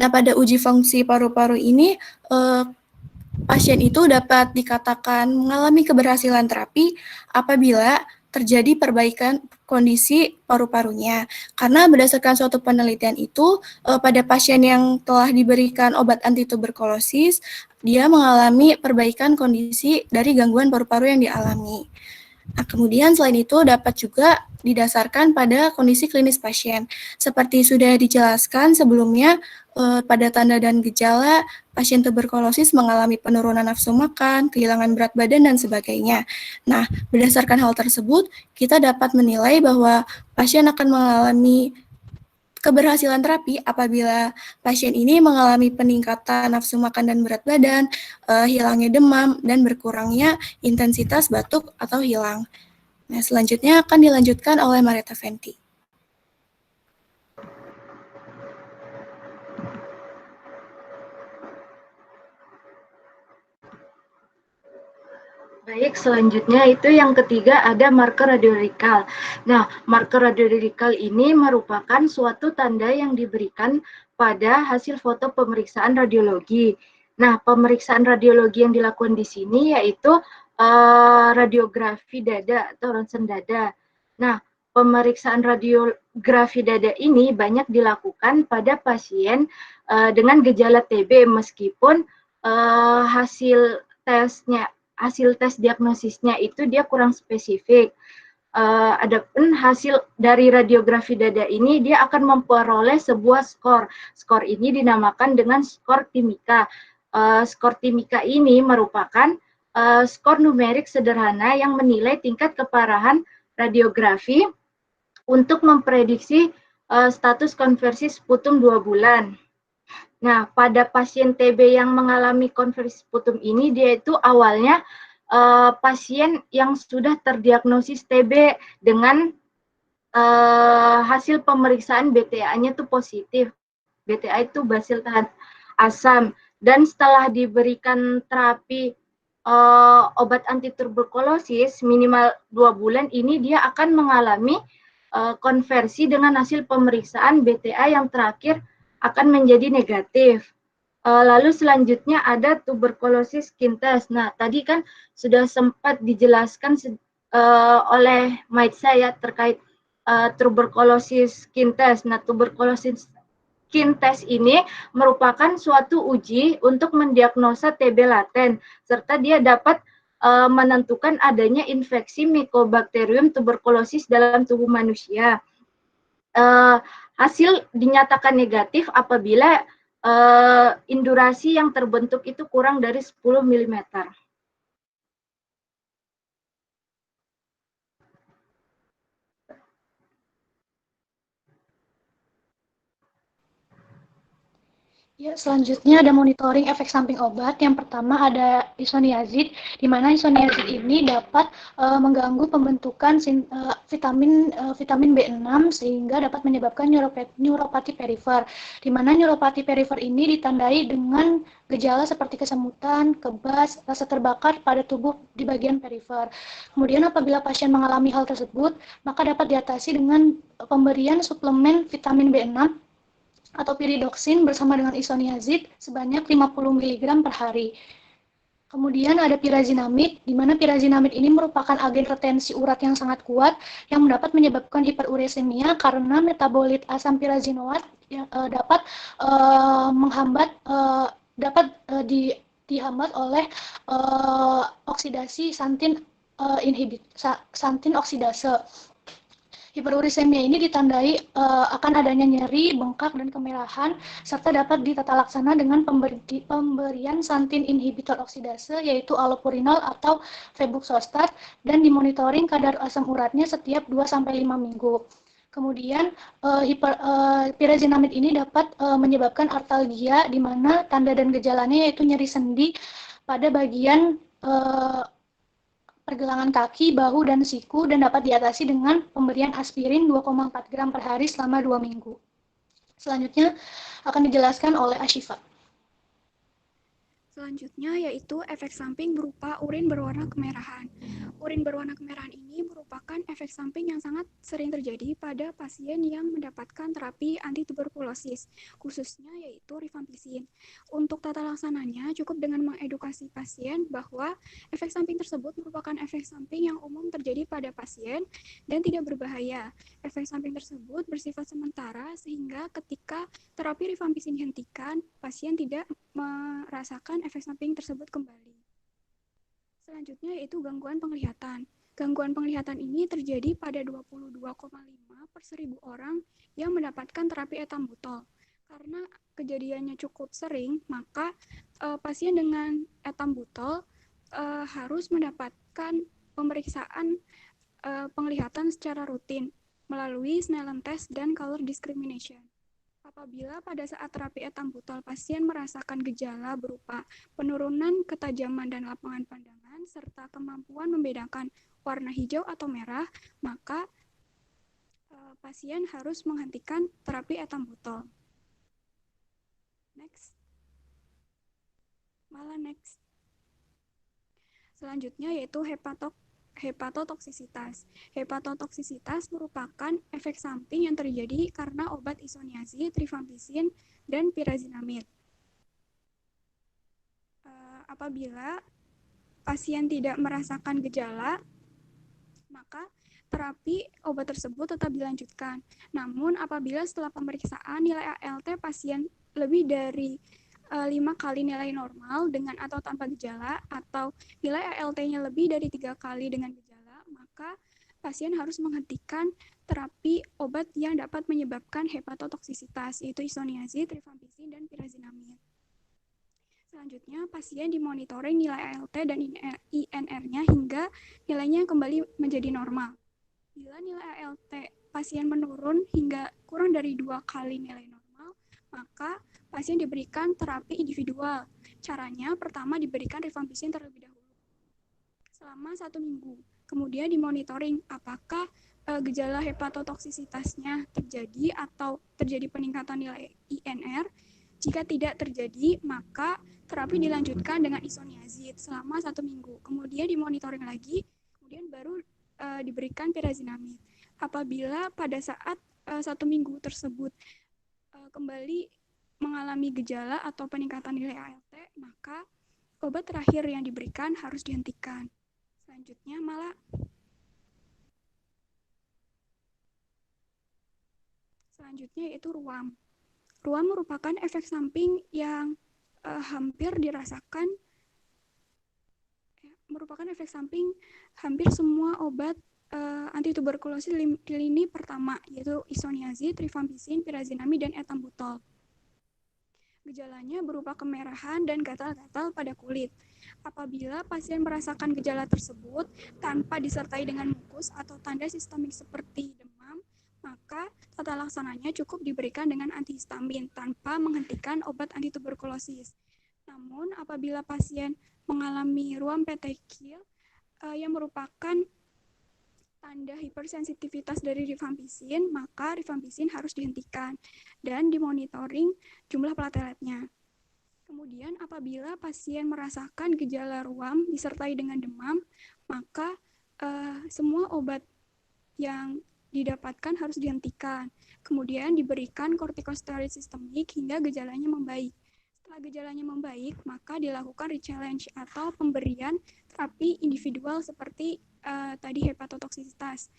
Nah, pada uji fungsi paru-paru ini, pasien itu dapat dikatakan mengalami keberhasilan terapi apabila terjadi perbaikan kondisi paru-parunya. Karena berdasarkan suatu penelitian itu, pada pasien yang telah diberikan obat anti tuberkulosis, dia mengalami perbaikan kondisi dari gangguan paru-paru yang dialami. Nah, kemudian selain itu dapat juga didasarkan pada kondisi klinis pasien. Seperti sudah dijelaskan sebelumnya, pada tanda dan gejala pasien tuberkulosis mengalami penurunan nafsu makan, kehilangan berat badan, dan sebagainya. Nah, berdasarkan hal tersebut, kita dapat menilai bahwa pasien akan mengalami keberhasilan terapi apabila pasien ini mengalami peningkatan nafsu makan dan berat badan, hilangnya demam, dan berkurangnya intensitas batuk atau hilang. Nah, selanjutnya akan dilanjutkan oleh Marietta Fenty. Baik, selanjutnya itu yang ketiga ada marker radioradikal. Nah, marker radioradikal ini merupakan suatu tanda yang diberikan pada hasil foto pemeriksaan radiologi. Nah, pemeriksaan radiologi yang dilakukan di sini yaitu radiografi dada atau ronsen dada. Nah, pemeriksaan radiografi dada ini banyak dilakukan pada pasien dengan gejala TB meskipun hasil tes diagnosisnya itu dia kurang spesifik. Adapun hasil dari radiografi dada ini dia akan memperoleh sebuah skor. Skor ini dinamakan dengan skor Timika. Skor Timika ini merupakan skor numerik sederhana yang menilai tingkat keparahan radiografi untuk memprediksi status konversi sputum 2 bulan. Nah, pada pasien TB yang mengalami konversi sputum ini, dia itu awalnya pasien yang sudah terdiagnosis TB dengan hasil pemeriksaan BTA-nya itu positif. BTA itu basil tahan asam. Dan setelah diberikan terapi obat anti tuberkulosis minimal 2 bulan ini, dia akan mengalami konversi dengan hasil pemeriksaan BTA yang terakhir akan menjadi negatif. Lalu selanjutnya ada tuberkulosis skin test. Nah, tadi kan sudah sempat dijelaskan oleh Maitza ya terkait tuberkulosis skin test. Nah, tuberkulosis skin test ini merupakan suatu uji untuk mendiagnosa TB laten, serta dia dapat menentukan adanya infeksi Mycobacterium tuberculosis dalam tubuh manusia. Hasil dinyatakan negatif apabila indurasi yang terbentuk itu kurang dari 10 mm. Ya, selanjutnya ada monitoring efek samping obat. Yang pertama ada isoniazid, di mana isoniazid ini dapat mengganggu pembentukan vitamin B6 sehingga dapat menyebabkan neuropati perifer. Di mana neuropati perifer ini ditandai dengan gejala seperti kesemutan, kebas, rasa terbakar pada tubuh di bagian perifer. Kemudian apabila pasien mengalami hal tersebut, maka dapat diatasi dengan pemberian suplemen vitamin B6 atau piridoksin bersama dengan isoniazid sebanyak 50 mg per hari. Kemudian ada pirazinamid, di mana pirazinamid ini merupakan agen retensi urat yang sangat kuat yang dapat menyebabkan hiperuresemia karena metabolit asam pirazinoat yang dapat dihambat oleh oksidasi santin oksidase. Hiperurisemia ini ditandai akan adanya nyeri, bengkak, dan kemerahan, serta dapat ditata laksana dengan pemberian santin inhibitor oksidase, yaitu allopurinol atau febuxostat, dan dimonitoring kadar asam uratnya setiap 2-5 minggu. Kemudian, pirazinamid ini dapat menyebabkan artalgia, di mana tanda dan gejalanya yaitu nyeri sendi pada bagian pergelangan kaki, bahu, dan siku, dan dapat diatasi dengan pemberian aspirin 2,4 gram per hari selama 2 minggu. Selanjutnya akan dijelaskan oleh Ashifa. Selanjutnya yaitu efek samping berupa urin berwarna kemerahan. Urin berwarna kemerahan ini merupakan efek samping yang sangat sering terjadi pada pasien yang mendapatkan terapi anti tuberkulosis, khususnya yaitu rifampicin. Untuk tata laksananya cukup dengan mengedukasi pasien bahwa efek samping tersebut merupakan efek samping yang umum terjadi pada pasien dan tidak berbahaya. Efek samping tersebut bersifat sementara sehingga ketika terapi rifampicin dihentikan, pasien tidak merasakan efek samping tersebut kembali. Selanjutnya yaitu gangguan penglihatan. Gangguan penglihatan ini terjadi pada 22,5 per 1000 orang yang mendapatkan terapi etambutol. Karena kejadiannya cukup sering, maka pasien dengan etambutol harus mendapatkan pemeriksaan penglihatan secara rutin melalui Snellen test dan color discrimination. Apabila pada saat terapi etambutol pasien merasakan gejala berupa penurunan ketajaman dan lapangan pandangan serta kemampuan membedakan warna hijau atau merah, maka pasien harus menghentikan terapi etambutol. Next. Selanjutnya yaitu hepatotoksisitas. Hepatotoksisitas merupakan efek samping yang terjadi karena obat isoniazid, rifampicin, dan pirazinamid. Apabila pasien tidak merasakan gejala, maka terapi obat tersebut tetap dilanjutkan. Namun apabila setelah pemeriksaan nilai ALT pasien lebih dari 5 kali nilai normal dengan atau tanpa gejala, atau nilai ALT-nya lebih dari 3 kali dengan gejala, maka pasien harus menghentikan terapi obat yang dapat menyebabkan hepatotoksisitas, yaitu isoniazid, rifampicin, dan pirazinamid. Selanjutnya, pasien dimonitoring nilai ALT dan INR-nya hingga nilainya kembali menjadi normal. Bila nilai ALT pasien menurun hingga kurang dari 2 kali nilai normal, maka pasien diberikan terapi individual. Caranya, pertama diberikan rifampicin terlebih dahulu selama 1 minggu. Kemudian dimonitoring apakah gejala hepatotoksisitasnya terjadi atau terjadi peningkatan nilai INR. Jika tidak terjadi, maka terapi dilanjutkan dengan isoniazid selama 1 minggu. Kemudian dimonitoring lagi, kemudian baru diberikan pirazinamid. Apabila pada saat 1 minggu tersebut kembali mengalami gejala atau peningkatan nilai ALT, maka obat terakhir yang diberikan harus dihentikan. Selanjutnya yaitu ruam. Ruam merupakan efek samping yang hampir dirasakan, hampir semua obat antituberkulosis di lini pertama, yaitu isoniazid, rifampicin, pirazinamid, dan etambutol. Gejalanya berupa kemerahan dan gatal-gatal pada kulit. Apabila pasien merasakan gejala tersebut tanpa disertai dengan mukus atau tanda sistemik seperti demam, maka tata laksananya cukup diberikan dengan antihistamin tanpa menghentikan obat antituberkulosis. Namun, apabila pasien mengalami ruam petekil yang merupakan tanda hipersensitivitas dari rifampicin, maka rifampicin harus dihentikan dan dimonitoring jumlah plateletnya. Kemudian apabila pasien merasakan gejala ruam disertai dengan demam, maka semua obat yang didapatkan harus dihentikan. Kemudian diberikan kortikosteroid sistemik hingga gejalanya membaik. Setelah gejalanya membaik, maka dilakukan re-challenge atau pemberian terapi individual seperti tadi hepatotoksisitas.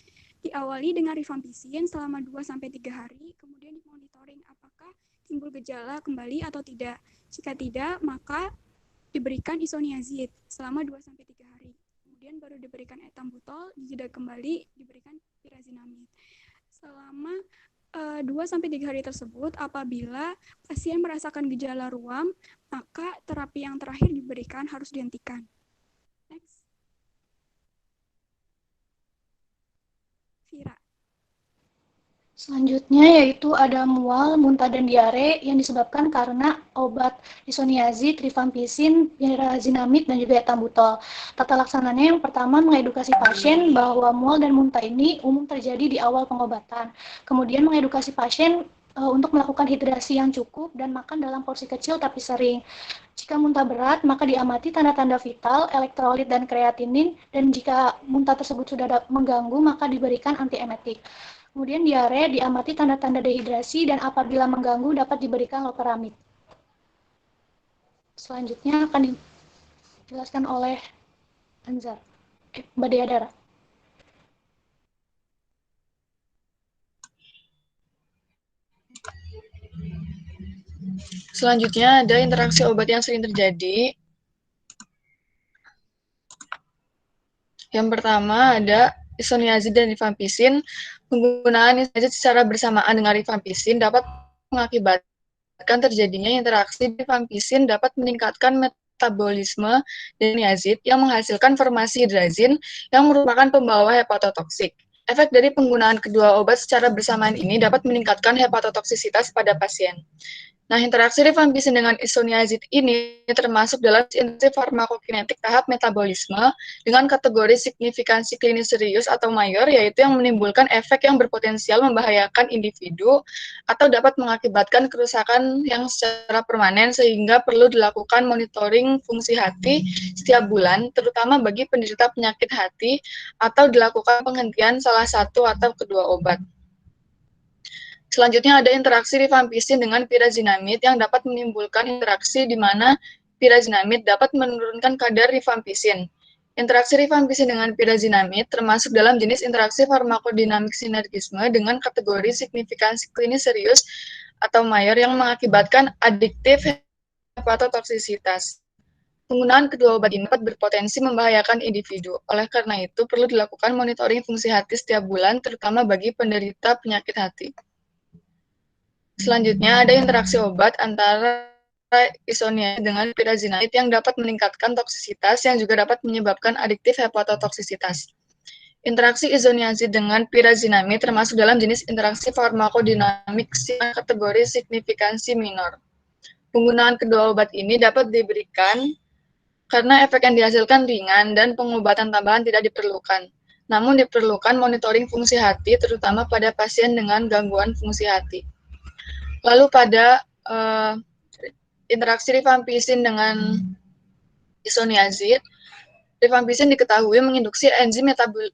Diawali dengan rifampicin selama 2-3 hari, kemudian dimonitoring apakah timbul gejala kembali atau tidak. Jika tidak, maka diberikan isoniazid selama 2-3 hari. Kemudian baru diberikan etambutol, dijeda kembali, diberikan pirazinamid. Selama 2-3 hari tersebut, apabila pasien merasakan gejala ruam, maka terapi yang terakhir diberikan harus dihentikan. Next. Vira. Selanjutnya yaitu ada mual, muntah, dan diare yang disebabkan karena obat isoniazid, rifampicin, pirazinamid, dan juga etambutol. Tata laksananya yang pertama mengedukasi pasien bahwa mual dan muntah ini umum terjadi di awal pengobatan. Kemudian mengedukasi pasien untuk melakukan hidrasi yang cukup dan makan dalam porsi kecil tapi sering. Jika muntah berat, maka diamati tanda-tanda vital, elektrolit, dan kreatinin, dan jika muntah tersebut sudah mengganggu, maka diberikan antiemetik. Kemudian diare, diamati tanda-tanda dehidrasi, dan apabila mengganggu dapat diberikan loperamid. Selanjutnya akan dijelaskan oleh Anzar, Mbak Deadara. Selanjutnya ada interaksi obat yang sering terjadi. Yang pertama ada isoniazid dan rifampisin. Penggunaan isoniazid secara bersamaan dengan rifampisin dapat mengakibatkan terjadinya interaksi rifampisin dapat meningkatkan metabolisme isoniazid yang menghasilkan formasi hidrazin yang merupakan pembawa hepatotoksik. Efek dari penggunaan kedua obat secara bersamaan ini dapat meningkatkan hepatotoksisitas pada pasien. Nah, interaksi rifampisin dengan isoniazid ini termasuk dalam interaksi farmakokinetik tahap metabolisme dengan kategori signifikansi klinis serius atau mayor, yaitu yang menimbulkan efek yang berpotensial membahayakan individu atau dapat mengakibatkan kerusakan yang secara permanen sehingga perlu dilakukan monitoring fungsi hati setiap bulan, terutama bagi penderita penyakit hati, atau dilakukan penghentian salah satu atau kedua obat. Selanjutnya ada interaksi rifampisin dengan pirazinamid yang dapat menimbulkan interaksi di mana pirazinamid dapat menurunkan kadar rifampisin. Interaksi rifampisin dengan pirazinamid termasuk dalam jenis interaksi farmakodinamik sinergisme dengan kategori signifikansi klinis serius atau mayor yang mengakibatkan adiktif hepatotoksisitas. Penggunaan kedua obat ini dapat berpotensi membahayakan individu. Oleh karena itu, perlu dilakukan monitoring fungsi hati setiap bulan, terutama bagi penderita penyakit hati. Selanjutnya, ada interaksi obat antara isoniazid dengan pirazinamid yang dapat meningkatkan toksisitas yang juga dapat menyebabkan adiktif hepatotoksisitas. Interaksi isoniazid dengan pirazinamid termasuk dalam jenis interaksi farmakodinamik kategori signifikansi minor. Penggunaan kedua obat ini dapat diberikan karena efek yang dihasilkan ringan dan pengobatan tambahan tidak diperlukan. Namun diperlukan monitoring fungsi hati terutama pada pasien dengan gangguan fungsi hati. Lalu pada interaksi rifampisin dengan isoniazid, rifampisin diketahui menginduksi enzim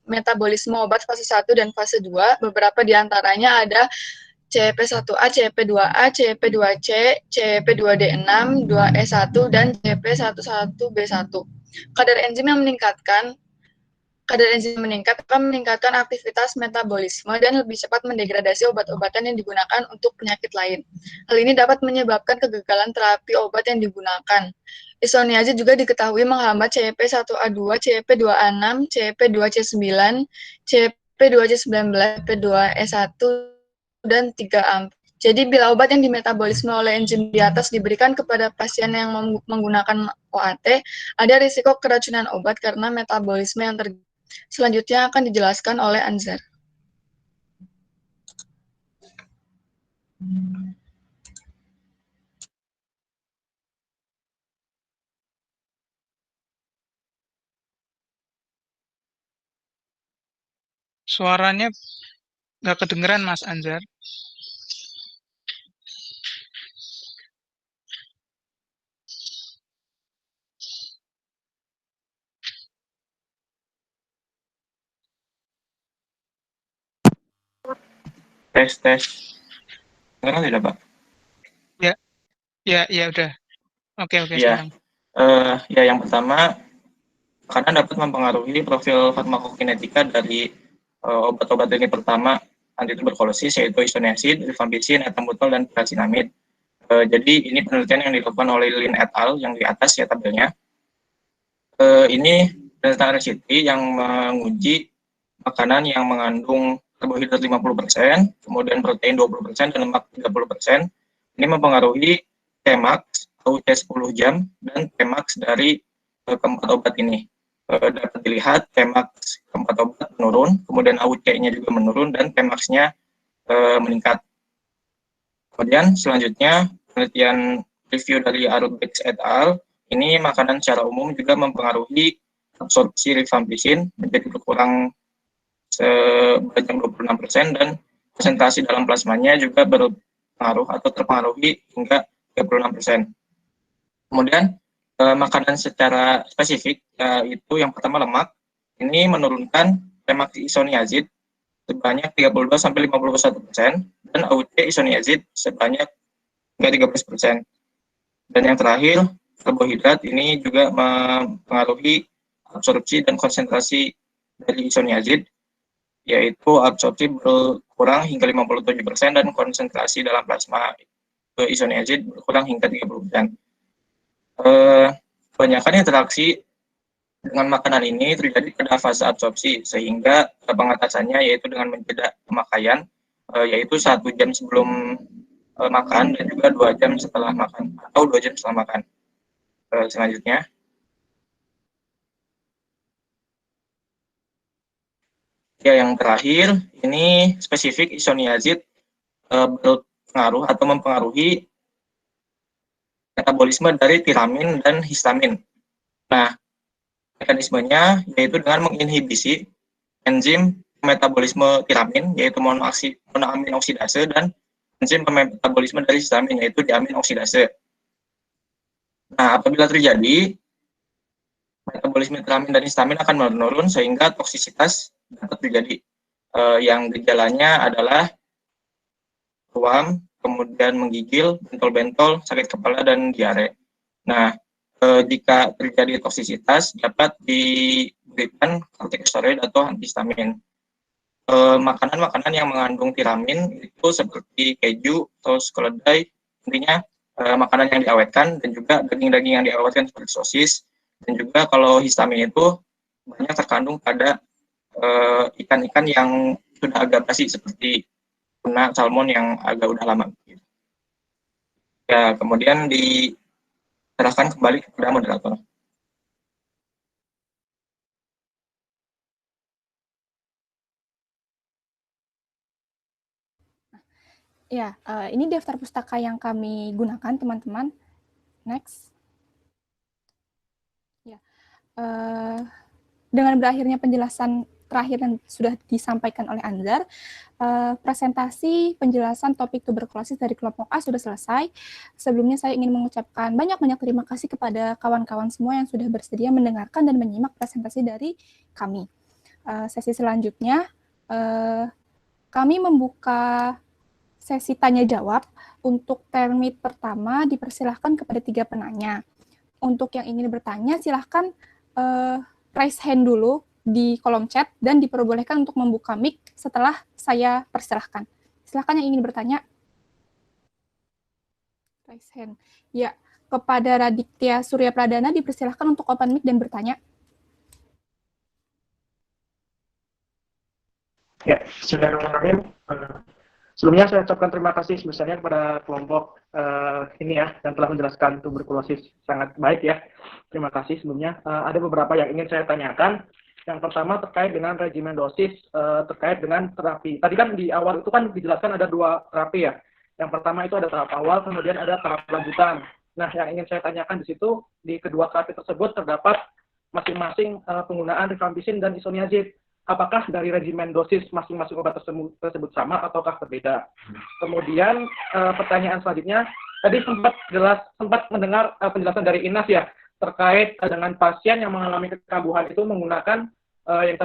metabolisme obat fase 1 dan fase 2. Beberapa di antaranya ada CEP1A, CEP2A, CEP2C, CEP2D6, 2E1, dan CEP11B1. Kadar enzim meningkat akan meningkatkan aktivitas metabolisme dan lebih cepat mendegradasi obat-obatan yang digunakan untuk penyakit lain. Hal ini dapat menyebabkan kegagalan terapi obat yang digunakan. Isoniazid juga diketahui menghambat CEP1A2, CEP2A6, CEP2C9, CEP2C19, CEP2E1, dan 3A. Jadi bila obat yang dimetabolisme oleh enzim di atas diberikan kepada pasien yang menggunakan OAT, ada risiko keracunan obat karena metabolisme yang terganggu. Selanjutnya akan dijelaskan oleh Anzar. Suaranya nggak kedengeran, Mas Anzar. Tes. Dengar tidak, Pak? Ya, udah. Oke, Ya. sekarang. Ya, yang pertama, karena dapat mempengaruhi profil farmakokinetika dari obat-obat ini. Pertama, antituberkulosis, yaitu isoniazid, rifampisin, etambutol, dan pirazinamid. Jadi ini penelitian yang dilakukan oleh Lin et al. Yang di atas ya tabelnya. Ini penelitian RCT yang menguji makanan yang mengandung karbohidrat 50%, kemudian protein 20%, dan lemak 30%. Ini mempengaruhi Tmax atau T 10 jam dan Tmax dari keempat obat ini. Dapat dilihat Tmax keempat obat menurun, kemudian AUC-nya juga menurun, dan Tmax-nya meningkat. Kemudian selanjutnya penelitian review dari Arutbeck et al. Ini makanan secara umum juga mempengaruhi absorpsi rifampisin menjadi berkurang sebanyak 26%, dan konsentrasi dalam plasmanya juga berpengaruh atau terpengaruhi hingga 36%. Kemudian makanan secara spesifik yaitu yang pertama lemak, ini menurunkan Tmax isoniazid sebanyak 32-51% dan AUC isoniazid sebanyak 30%. Dan yang terakhir karbohidrat ini juga mempengaruhi absorpsi dan konsentrasi dari isoniazid, yaitu absorpsi berkurang hingga 57% dan konsentrasi dalam plasma isoniazid berkurang hingga 30%. Kebanyakan interaksi Dengan makanan ini terjadi pada fase absorpsi, sehingga pengatasannya yaitu dengan menjeda pemakaian, yaitu 1 jam sebelum makan dan juga 2 jam setelah makan atau 2 jam setelah makan. Selanjutnya, ya yang terakhir ini spesifik isoniazid berpengaruh atau mempengaruhi metabolisme dari tiramin dan histamin. Nah, mekanismenya yaitu dengan menginhibisi enzim metabolisme tiramin yaitu monoamin oksidase dan enzim metabolisme dari histamin yaitu diamin oksidase. Nah, apabila terjadi metabolisme tiramin dan histamin akan menurun sehingga toksisitas dapat terjadi. Yang gejalanya adalah ruam, kemudian menggigil, bentol-bentol, sakit kepala, dan diare. Nah, jika terjadi toksisitas dapat diberikan kortikosteroid atau antihistamin. Makanan-makanan yang mengandung tiramin itu seperti keju, terus keledai, intinya makanan yang diawetkan dan juga daging-daging yang diawetkan seperti sosis, dan juga kalau histamin itu banyak terkandung pada ikan-ikan yang sudah agak basi seperti tuna, salmon yang agak udah lama. Ya, kemudian diserahkan kembali kepada moderator. Ya, ini daftar pustaka yang kami gunakan, teman-teman. Next. Ya, dengan berakhirnya penjelasan terakhir yang sudah disampaikan oleh Anzar, presentasi penjelasan topik tuberkulosis dari kelompok A sudah selesai. Sebelumnya saya ingin mengucapkan banyak-banyak terima kasih kepada kawan-kawan semua yang sudah bersedia mendengarkan dan menyimak presentasi dari kami. Sesi selanjutnya, kami membuka sesi tanya-jawab. Untuk termit pertama, dipersilahkan kepada 3 penanya. Untuk yang ingin bertanya, silahkan raise hand dulu di kolom chat dan diperbolehkan untuk membuka mic setelah saya persilahkan. Silahkan yang ingin bertanya. Raise hand. Ya, kepada Raditya Surya Pradana dipersilahkan untuk open mic dan bertanya. Ya, Bismillahirrahmanirrahim. Sebelumnya saya ucapkan terima kasih sebesarnya kepada kelompok ini ya, yang telah menjelaskan tuberkulosis sangat baik ya. Terima kasih sebelumnya. Ada beberapa yang ingin saya tanyakan. Yang pertama terkait dengan regimen dosis, terkait dengan terapi. Tadi kan di awal itu kan dijelaskan ada 2 terapi ya. Yang pertama itu ada tahap awal, kemudian ada tahap lanjutan. Nah, yang ingin saya tanyakan di situ, di kedua terapi tersebut terdapat masing-masing penggunaan rifampicin dan isoniazid. Apakah dari regimen dosis masing-masing obat tersebut sama ataukah berbeda? Kemudian pertanyaan selanjutnya, tadi sempat mendengar penjelasan dari Inas ya, terkait dengan pasien yang mengalami kekambuhan itu menggunakan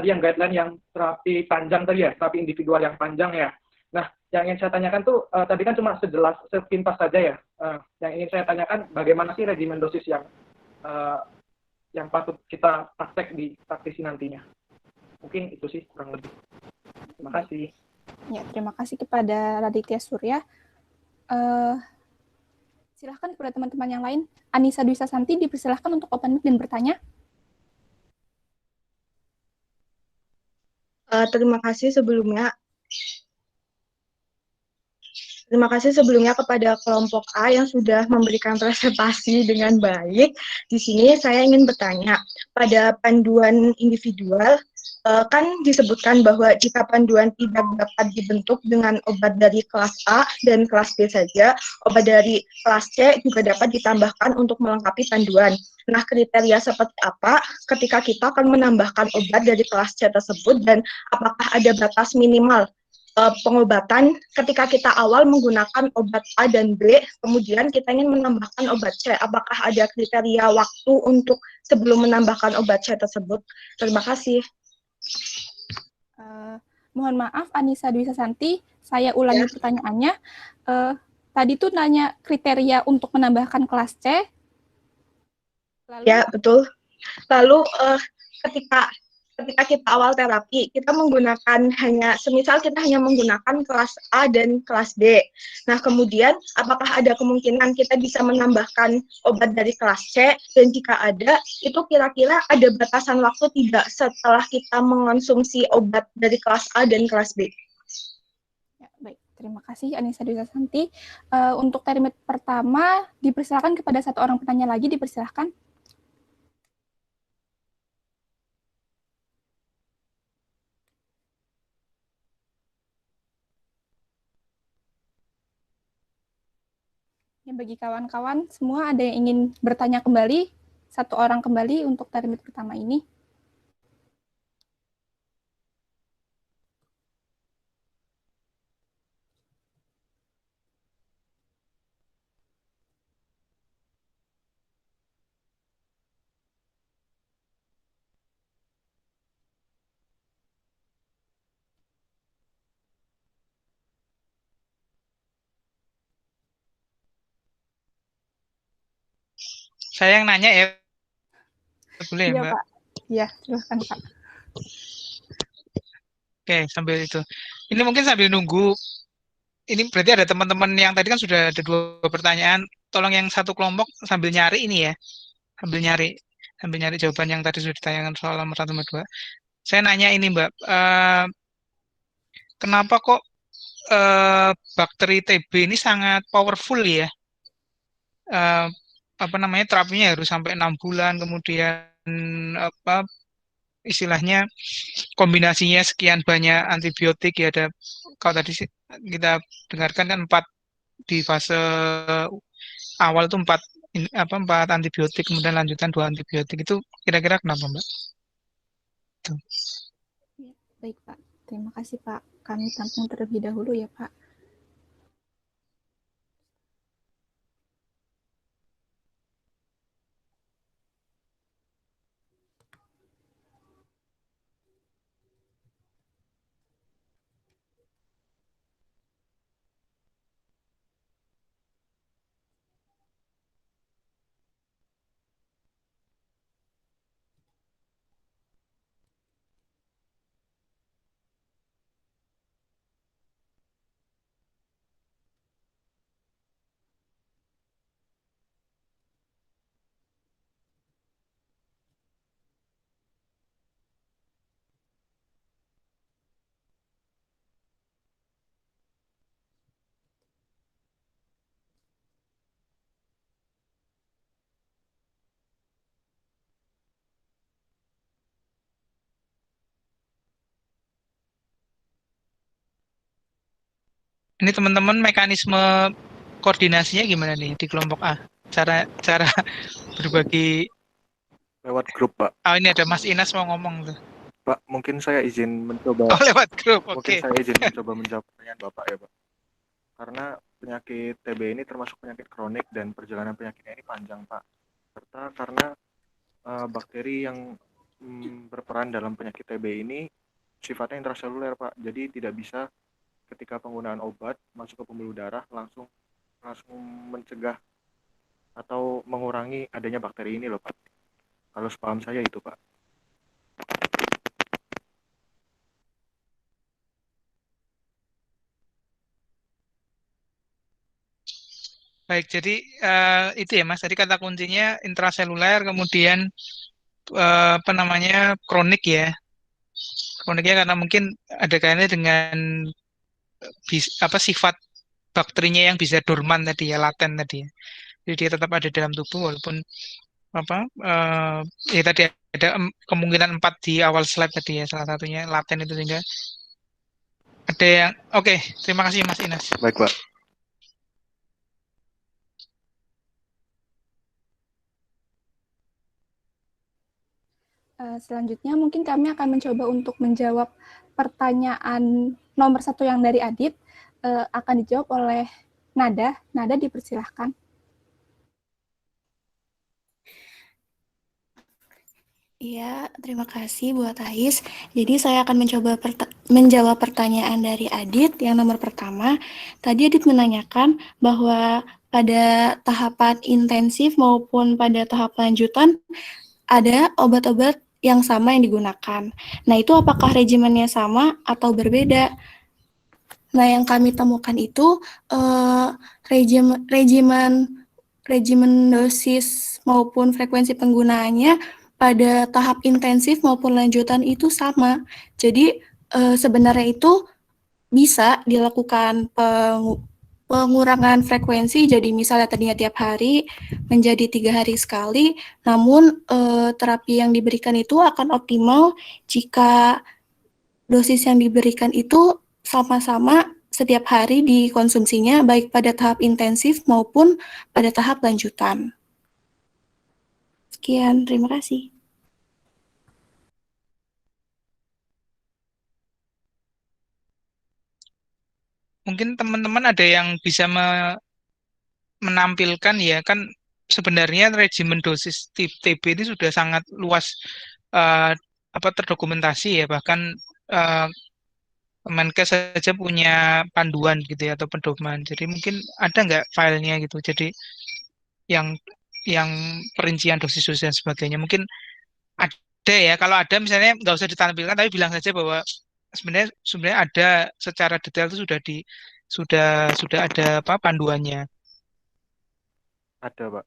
yang guideline yang terapi panjang tadi ya, terapi individual yang panjang ya. Nah, yang ingin saya tanyakan tuh tadi kan cuma sepintas saja ya. Yang ingin saya tanyakan bagaimana sih regimen dosis yang patut kita praktek di praktisi nantinya. Mungkin itu sih kurang lebih. Terima kasih. Ya, terima kasih kepada Raditya Surya. Silahkan kepada teman-teman yang lain. Anissa Dwi Sasanti dipersilahkan untuk open mic dan bertanya. Terima kasih sebelumnya kepada kelompok A yang sudah memberikan presentasi dengan baik. Di sini saya ingin bertanya, pada panduan individual, kan disebutkan bahwa jika panduan tidak dapat dibentuk dengan obat dari kelas A dan kelas B saja, obat dari kelas C juga dapat ditambahkan untuk melengkapi panduan. Nah, kriteria seperti apa ketika kita akan menambahkan obat dari kelas C tersebut, dan apakah ada batas minimal pengobatan ketika kita awal menggunakan obat A dan B, kemudian kita ingin menambahkan obat C, apakah ada kriteria waktu untuk sebelum menambahkan obat C tersebut? Terima kasih. Mohon maaf, Anissa Dwi Sasanti, saya ulangi pertanyaannya. Tadi tuh nanya kriteria untuk menambahkan kelas C. Lalu, ya, betul. Lalu ketika ketika kita awal terapi, kita menggunakan semisal kita hanya menggunakan kelas A dan kelas B. Nah, kemudian apakah ada kemungkinan kita bisa menambahkan obat dari kelas C? Dan jika ada, itu kira-kira ada batasan waktu tidak setelah kita mengonsumsi obat dari kelas A dan kelas B? Ya, baik, terima kasih Anissa Dwi Santi. Untuk termit pertama, dipersilakan kepada satu orang penanya lagi, dipersilakan. Ya, bagi kawan-kawan semua ada yang ingin bertanya kembali, satu orang kembali untuk termit pertama ini. Saya yang nanya ya, boleh ya, Iya, Mbak? Pak. Iya, silakan, Pak. Oke, sambil itu. Ini mungkin sambil nunggu. Ini berarti ada teman-teman yang tadi kan sudah ada 2 pertanyaan. Tolong yang satu kelompok sambil nyari ini ya. Sambil nyari jawaban yang tadi sudah ditanyakan soal nomor 1 nomor 2. Saya nanya ini, Mbak. Kenapa kok bakteri TB ini sangat powerful ya? Apa namanya, terapinya harus sampai 6 bulan, kemudian apa istilahnya kombinasinya sekian banyak antibiotik ya, ada kalau tadi kita dengarkan kan 4 di fase awal tuh 4 antibiotik, kemudian lanjutan 2 antibiotik, itu kira-kira kenapa, Mbak? Tuh. Ya, baik, Pak. Terima kasih, Pak. Kami tampung terlebih dahulu ya, Pak. Ini teman-teman mekanisme koordinasinya gimana nih di kelompok A? Cara berbagi Lewat grup, Pak. Oh, ini ada Mas Inas mau ngomong tuh. Pak, mungkin saya izin mencoba. Oh, lewat grup. Mungkin Oke. saya izin mencoba menjawab pertanyaan Bapak ya, Pak. Karena penyakit TB ini termasuk penyakit kronik dan perjalanan penyakitnya ini panjang, Pak. Serta karena bakteri yang berperan dalam penyakit TB ini sifatnya intraseluler, Pak. Jadi tidak bisa ketika penggunaan obat masuk ke pembuluh darah langsung mencegah atau mengurangi adanya bakteri ini loh, Pak. Kalau sepaham saya itu, Pak. Baik, jadi itu ya Mas, tadi kata kuncinya intraseluler, kemudian apa namanya, kronik ya. Kroniknya karena mungkin ada kaitannya dengan sifat bakterinya yang bisa dorman tadi ya, laten tadi ya. Jadi dia tetap ada dalam tubuh walaupun ya tadi ada kemungkinan 4 di awal slide tadi ya, salah satunya laten itu, sehingga ada yang oke. Terima kasih Mas Inas. Baik, Pak. Selanjutnya mungkin kami akan mencoba untuk menjawab pertanyaan nomor 1 yang dari Adit. Akan dijawab oleh Nada. Nada, dipersilahkan. Iya, terima kasih buat Ais. Jadi saya akan mencoba menjawab pertanyaan dari Adit yang nomor pertama. Tadi Adit menanyakan bahwa pada tahapan intensif maupun pada tahap lanjutan ada obat-obat yang sama yang digunakan. Nah, itu apakah regimennya sama atau berbeda? Nah, yang kami temukan itu regimen dosis maupun frekuensi penggunaannya pada tahap intensif maupun lanjutan itu sama. Jadi sebenarnya itu bisa dilakukan pengurangan frekuensi, jadi misalnya tadinya tiap hari menjadi 3 hari sekali, namun terapi yang diberikan itu akan optimal jika dosis yang diberikan itu sama-sama setiap hari dikonsumsinya, baik pada tahap intensif maupun pada tahap lanjutan. Sekian, terima kasih. Mungkin teman-teman ada yang bisa menampilkan ya kan sebenarnya regimen dosis TB ini sudah sangat luas terdokumentasi ya, bahkan Kemenkes saja punya panduan gitu ya atau pedoman. Jadi mungkin ada nggak filenya gitu. Jadi yang perincian dosis-dosis dan sebagainya mungkin ada ya. Kalau ada misalnya nggak usah ditampilkan tapi bilang saja bahwa sebenarnya ada secara detail itu sudah ada apa panduannya. Ada, Pak.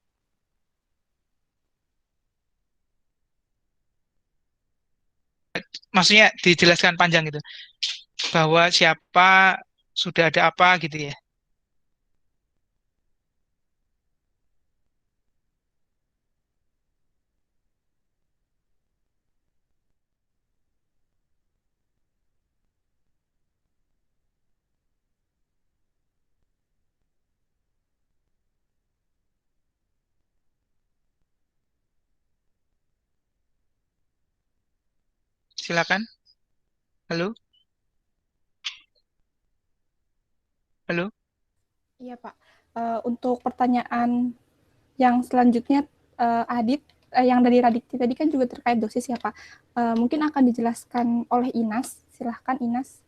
Maksudnya dijelaskan panjang gitu. Bahwa siapa sudah ada apa gitu ya. Silakan. Halo? Halo? Iya, Pak. Untuk pertanyaan yang selanjutnya, Adit, yang dari Raditya tadi kan juga terkait dosis ya, Pak. Mungkin akan dijelaskan oleh Inas. Silahkan, Inas.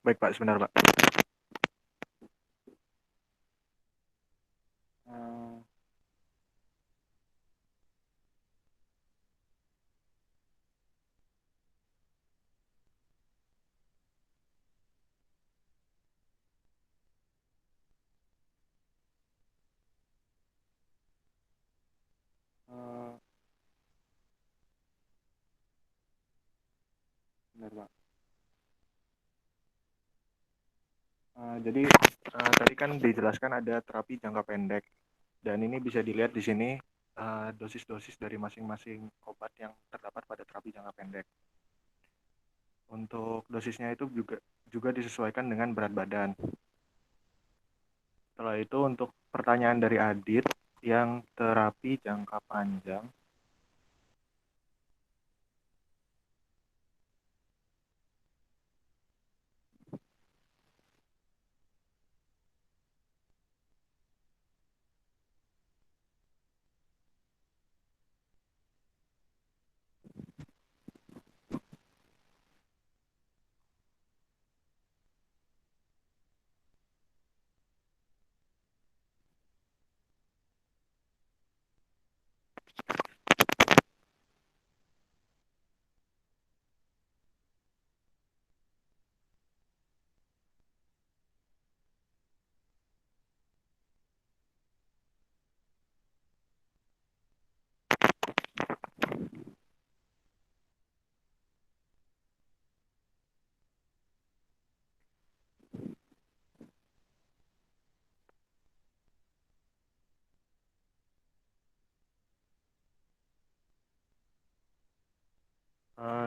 Baik, Pak, sebentar, Pak. Benar, Pak. Jadi tadi kan dijelaskan ada terapi jangka pendek, dan ini bisa dilihat di sini dosis-dosis dari masing-masing obat yang terdapat pada terapi jangka pendek. Untuk dosisnya itu juga disesuaikan dengan berat badan. Setelah itu untuk pertanyaan dari Adit yang terapi jangka panjang,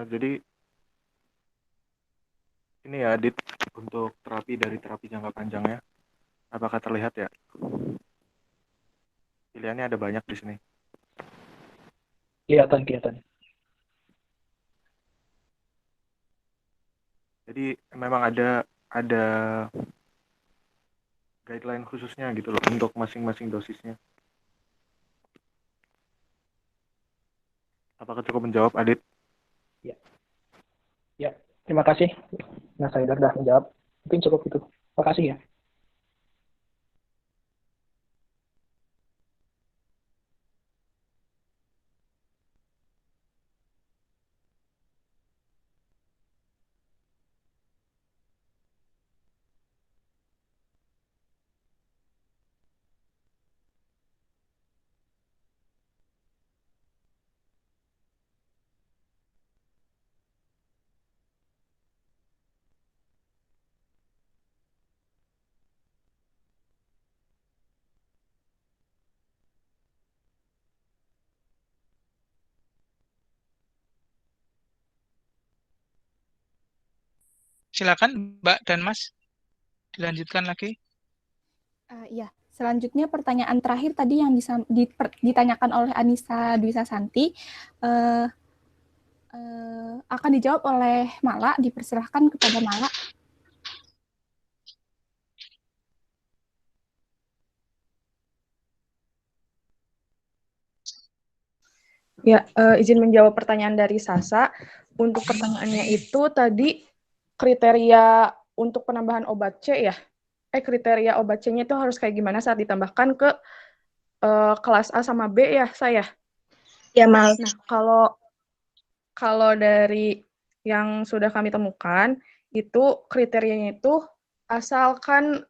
jadi ini ya Adit untuk terapi dari terapi jangka panjangnya. Apakah terlihat ya? Pilihannya ada banyak di sini. Kelihatan. Jadi memang ada guideline khususnya gitu loh untuk masing-masing dosisnya. Apakah cukup menjawab, Adit? Ya, terima kasih. Nah, saya sudah menjawab. Mungkin cukup itu. Terima kasih ya. Silakan Mbak dan Mas, dilanjutkan lagi. Iya, selanjutnya pertanyaan terakhir tadi yang ditanyakan oleh Anissa Dwi Sasanti akan dijawab oleh Mala. Dipersilahkan kepada Mala. Ya, izin menjawab pertanyaan dari Sasa. Untuk pertanyaannya itu tadi kriteria untuk penambahan obat C ya? Kriteria obat C-nya itu harus kayak gimana saat ditambahkan ke kelas A sama B ya, saya? Ya, Mal. Nah, kalau dari yang sudah kami temukan, itu kriterianya itu asalkan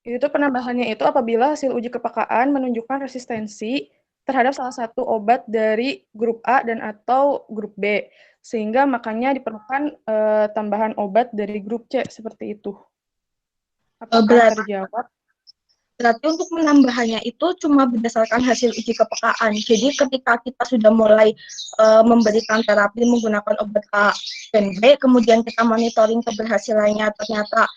itu penambahannya itu apabila hasil uji kepekaan menunjukkan resistensi terhadap salah satu obat dari grup A dan atau grup B, sehingga makanya diperlukan tambahan obat dari grup C seperti itu. Apakah terjawab? Berarti untuk menambahkannya itu cuma berdasarkan hasil uji kepekaan. Jadi ketika kita sudah mulai memberikan terapi menggunakan obat A dan B, kemudian kita monitoring keberhasilannya ternyata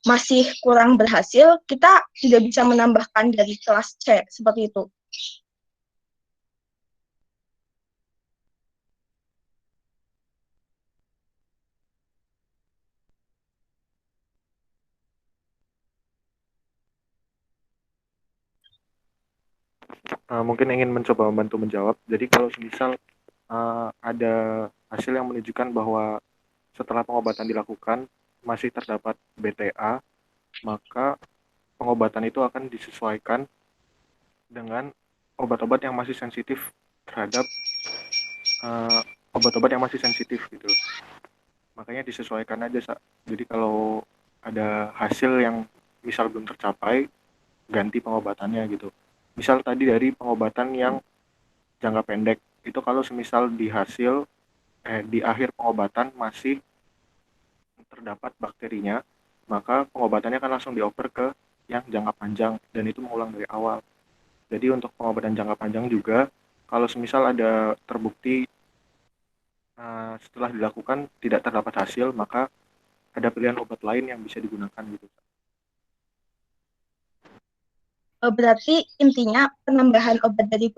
masih kurang berhasil, kita tidak bisa menambahkan dari kelas C, seperti itu. Mungkin ingin mencoba membantu menjawab. Jadi kalau misal ada hasil yang menunjukkan bahwa setelah pengobatan dilakukan masih terdapat BTA, maka pengobatan itu akan disesuaikan dengan obat-obat yang masih sensitif terhadap obat-obat yang masih sensitif gitu. Makanya disesuaikan aja. Jadi kalau ada hasil yang misal belum tercapai, ganti pengobatannya gitu. Misal tadi dari pengobatan yang jangka pendek, itu kalau semisal di akhir pengobatan masih terdapat bakterinya, maka pengobatannya akan langsung dioper ke yang jangka panjang, dan itu mengulang dari awal. Jadi untuk pengobatan jangka panjang juga, kalau semisal ada terbukti setelah dilakukan tidak terdapat hasil, maka ada pilihan obat lain yang bisa digunakan gitu. Berarti intinya penambahan obat dari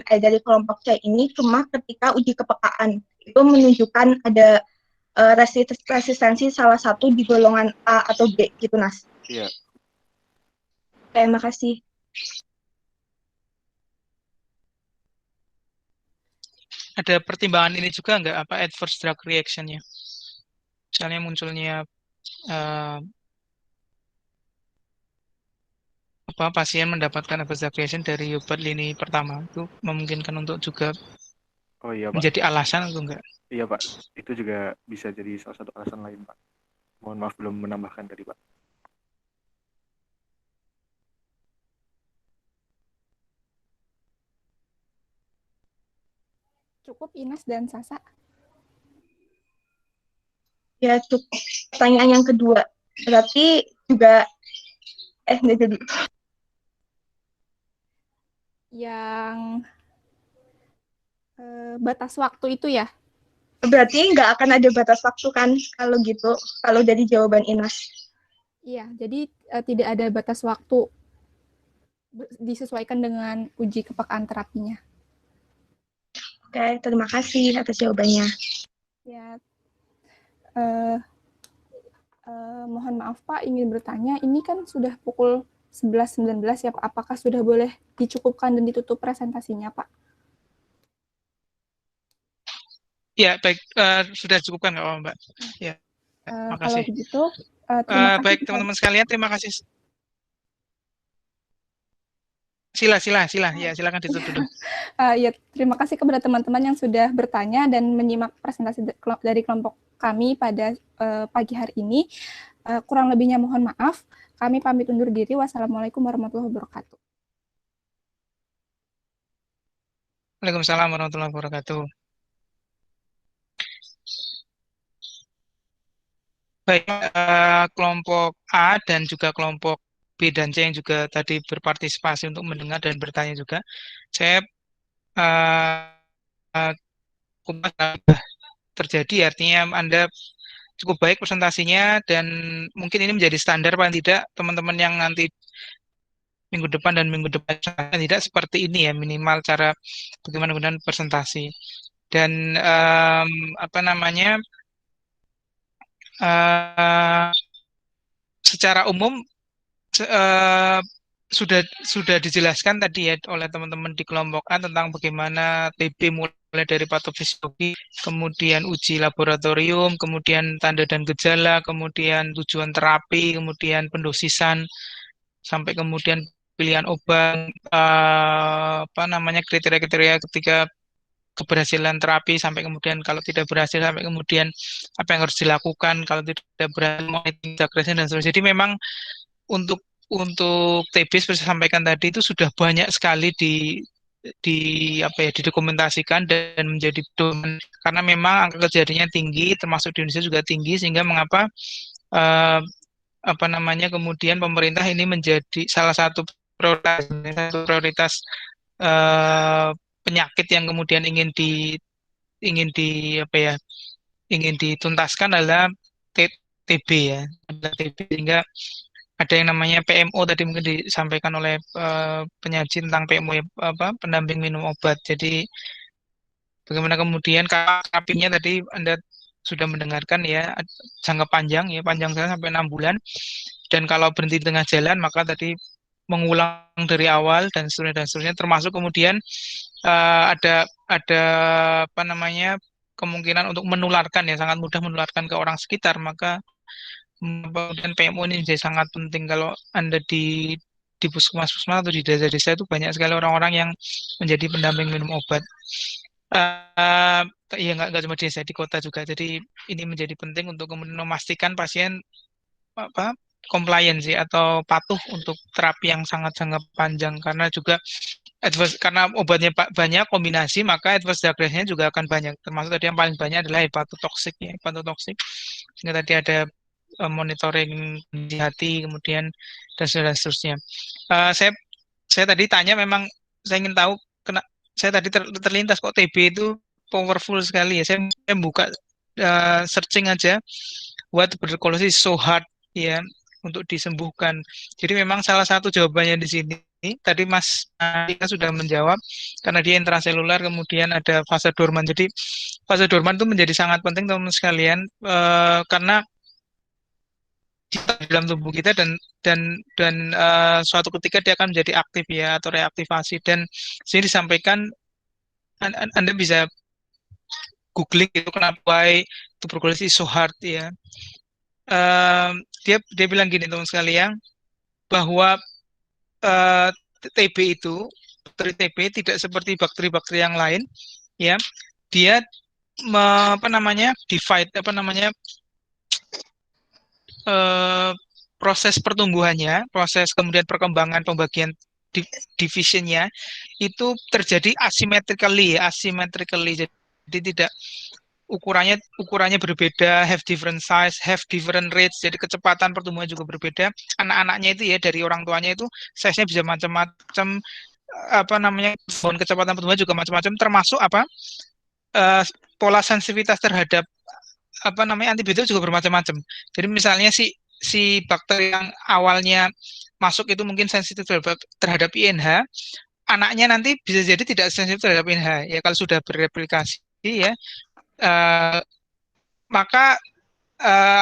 dari kelompok C ini cuma ketika uji kepekaan itu menunjukkan ada resistensi salah satu di golongan A atau B gitu, Nas. Iya. Terima kasih. Ada pertimbangan ini juga nggak, apa adverse drug reaction-nya? Misalnya munculnya pasien mendapatkan adverse drug reaction dari obat lini pertama, itu memungkinkan untuk juga menjadi alasan atau enggak? Iya Pak, itu juga bisa jadi salah satu alasan lain Pak. Mohon maaf belum menambahkan tadi Pak. Cukup Ines dan Sasa. Ya cukup. Pertanyaan yang kedua, berarti juga nggak jadi. Yang batas waktu itu ya? Berarti nggak akan ada batas waktu kan kalau gitu, kalau dari jawaban Ines. Iya, jadi tidak ada batas waktu, disesuaikan dengan uji kepekaan terapinya. Oke, terima kasih atas jawabannya. Ya, mohon maaf Pak, ingin bertanya, ini kan sudah pukul 11.19 ya Pak, apakah sudah boleh dicukupkan dan ditutup presentasinya Pak? Ya, baik, sudah cukupkan nggak apa Mbak? Ya, terima kasih. Kalau begitu, terima kasih. Baik teman-teman sekalian, terima kasih. Sila, ya silakan ditutup dulu. Ya, terima kasih kepada teman-teman yang sudah bertanya dan menyimak presentasi dari kelompok kami pada pagi hari ini. Kurang lebihnya mohon maaf. Kami pamit undur diri. Wassalamualaikum warahmatullahi wabarakatuh. Waalaikumsalam warahmatullahi wabarakatuh. Baik, kelompok A dan juga kelompok B dan C yang juga tadi berpartisipasi untuk mendengar dan bertanya juga. Saya kupas terjadi, artinya Anda cukup baik presentasinya dan mungkin ini menjadi standar paling tidak teman-teman yang nanti minggu depan dan minggu depan tidak seperti ini ya, minimal cara bagaimana menggunakan presentasi. Dan apa namanya, secara umum sudah dijelaskan tadi ya oleh teman-teman di kelompok A tentang bagaimana TB mulai dari patofisiologi, kemudian uji laboratorium, kemudian tanda dan gejala, kemudian tujuan terapi, kemudian pendosisan, sampai kemudian pilihan obat, apa namanya, kriteria-kriteria ketika keberhasilan terapi, sampai kemudian kalau tidak berhasil, sampai kemudian apa yang harus dilakukan kalau tidak berhasil, monitoring dan seterusnya. Jadi memang untuk TB seperti saya sampaikan tadi itu sudah banyak sekali apa ya, didokumentasikan dan menjadi domen karena memang angka kejadiannya tinggi, termasuk di Indonesia juga tinggi, sehingga mengapa apa namanya, kemudian pemerintah ini menjadi salah satu prioritas penyakit yang kemudian ingin apa ya, ingin dituntaskan adalah TB ya, TB, sehingga ada yang namanya PMO tadi mungkin disampaikan oleh penyaji tentang PMO ya, apa, pendamping minum obat. Jadi bagaimana kemudian terapinya tadi Anda sudah mendengarkan ya, jangka panjang ya, panjang sampai 6 bulan, dan kalau berhenti di tengah jalan maka tadi mengulang dari awal dan seterusnya, termasuk kemudian ada apa namanya, kemungkinan untuk menularkan ya, sangat mudah menularkan ke orang sekitar, maka kemudian PMO ini jadi sangat penting. Kalau Anda di puskesmas atau di desa-desa itu banyak sekali orang-orang yang menjadi pendamping minum obat. Ya nggak cuma di desa, di kota juga. Jadi ini menjadi penting untuk kemudian memastikan pasien apa, compliance atau patuh untuk terapi yang sangat-sangat panjang, karena juga karena obatnya banyak kombinasi, maka adverse reaction-nya juga akan banyak, termasuk tadi yang paling banyak adalah hepatotoksik ya, hepatotoksik. Sehingga tadi ada monitoring di hati, kemudian dan seterusnya. Saya tadi tanya, memang saya ingin tahu, saya tadi terlintas kok TB itu powerful sekali ya. Saya buka searching aja, what tuberculosis so hard ya untuk disembuhkan. Jadi memang salah satu jawabannya di sini tadi Mas Ika sudah menjawab, karena dia intraseluler, kemudian ada fase dorman. Jadi fase dorman itu menjadi sangat penting teman-teman sekalian, karena di dalam tubuh kita dan suatu ketika dia akan menjadi aktif ya, atau reaktivasi. Dan sini disampaikan, Anda bisa googling itu kenapa why tuberculosis is so hard ya. Dia bilang gini teman sekalian, bahwa TB itu, bakteri TB tidak seperti bakteri-bakteri yang lain ya, dia apa namanya, divide, apa namanya, proses pertumbuhannya, proses kemudian perkembangan, pembagian divisionnya itu terjadi asymmetrically. Jadi tidak, ukurannya berbeda, have different size, have different rates. Jadi kecepatan pertumbuhan juga berbeda. Anak-anaknya itu ya, dari orang tuanya itu size-nya bisa macam-macam, apa namanya, kecepatan pertumbuhan juga macam-macam, termasuk apa, pola sensitivitas terhadap apa namanya, antibiotik juga bermacam-macam. Jadi misalnya si bakteri yang awalnya masuk itu mungkin sensitif terhadap INH, anaknya nanti bisa jadi tidak sensitif terhadap INH ya, kalau sudah bereplikasi ya, maka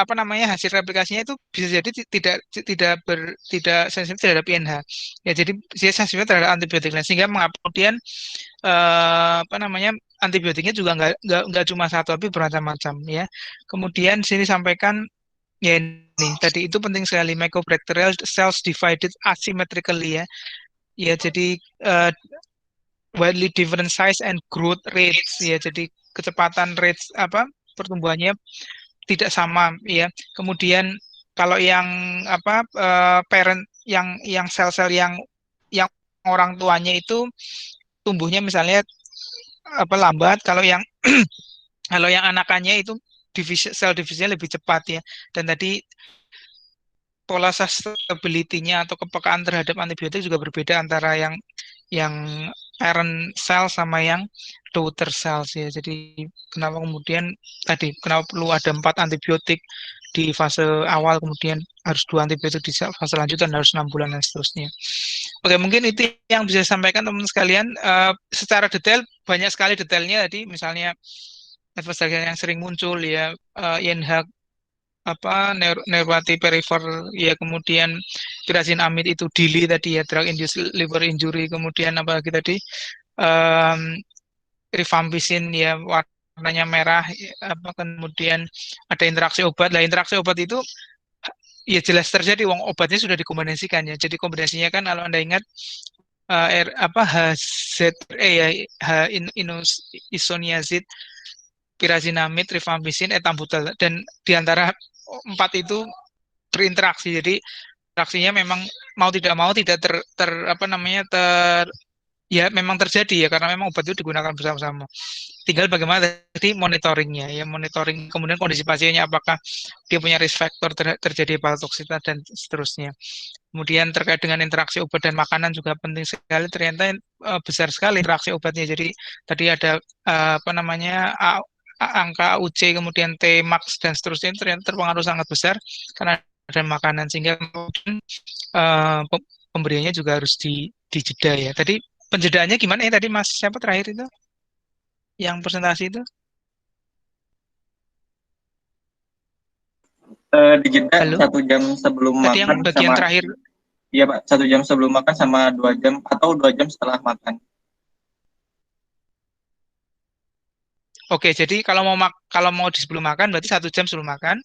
apa namanya, hasil replikasinya itu bisa jadi tidak sensitif terhadap INH ya, jadi dia sensitif terhadap antibiotik. Sehingga kemudian apa namanya, antibiotiknya juga nggak cuma satu, tapi bermacam-macam ya. Kemudian sini sampaikan ya, ini tadi itu penting sekali, mycobacterial cells divided asymmetrically ya. Ya, jadi widely different size and growth rates ya. Jadi kecepatan rates apa pertumbuhannya tidak sama ya. Kemudian kalau yang apa parent yang sel-sel yang orang tuanya itu tumbuhnya misalnya apa lambat, kalau yang kalau yang anakannya itu sel divisinya lebih cepat ya. Dan tadi pola susceptibility-nya atau kepekaan terhadap antibiotik juga berbeda antara yang parent cell sama yang daughter cells ya. Jadi kenapa kemudian tadi kenapa perlu ada 4 antibiotik di fase awal, kemudian harus 2 antibiotik di fase lanjutan, harus 6 bulan dan seterusnya. Oke, mungkin itu yang bisa saya sampaikan teman-teman sekalian. Secara detail banyak sekali detailnya tadi, misalnya adverse yang sering muncul ya, INH apa neuropathy perifer ya, kemudian tirazinamid itu DILI tadi ya, drug induced liver injury, kemudian apa lagi tadi rifampicin ya, warnanya merah apa, kemudian ada interaksi obat. Lah interaksi obat itu ya jelas terjadi, wong obatnya sudah dikombinasikan ya. Jadi kombinasinya kan kalau Anda ingat apa HZE ya, isoniazid, pirazinamid, rifampicin, etambutol, dan diantara 4 itu berinteraksi. Jadi interaksinya memang mau tidak mau tidak apa namanya ya memang terjadi ya, karena memang obat itu digunakan bersama-sama. Tinggal bagaimana tadi monitoringnya ya, monitoring kemudian kondisi pasiennya, apakah dia punya risk factor terjadi hepatotoksitas dan seterusnya. Kemudian terkait dengan interaksi obat dan makanan juga penting sekali, ternyata besar sekali interaksi obatnya. Jadi tadi ada apa namanya angka UC, kemudian T max dan seterusnya, ternyata terpengaruh sangat besar karena ada makanan, sehingga kemudian pemberiannya juga harus dijeda ya. Tadi penjedaannya gimana ya tadi Mas siapa terakhir itu yang presentasi itu? Dijeda 1 jam sebelum tadi makan yang bagian sama terakhir. Iya Pak, 1 jam sebelum makan sama 2 jam atau 2 jam setelah makan. Oke, jadi kalau mau di sebelum makan berarti 1 jam sebelum makan.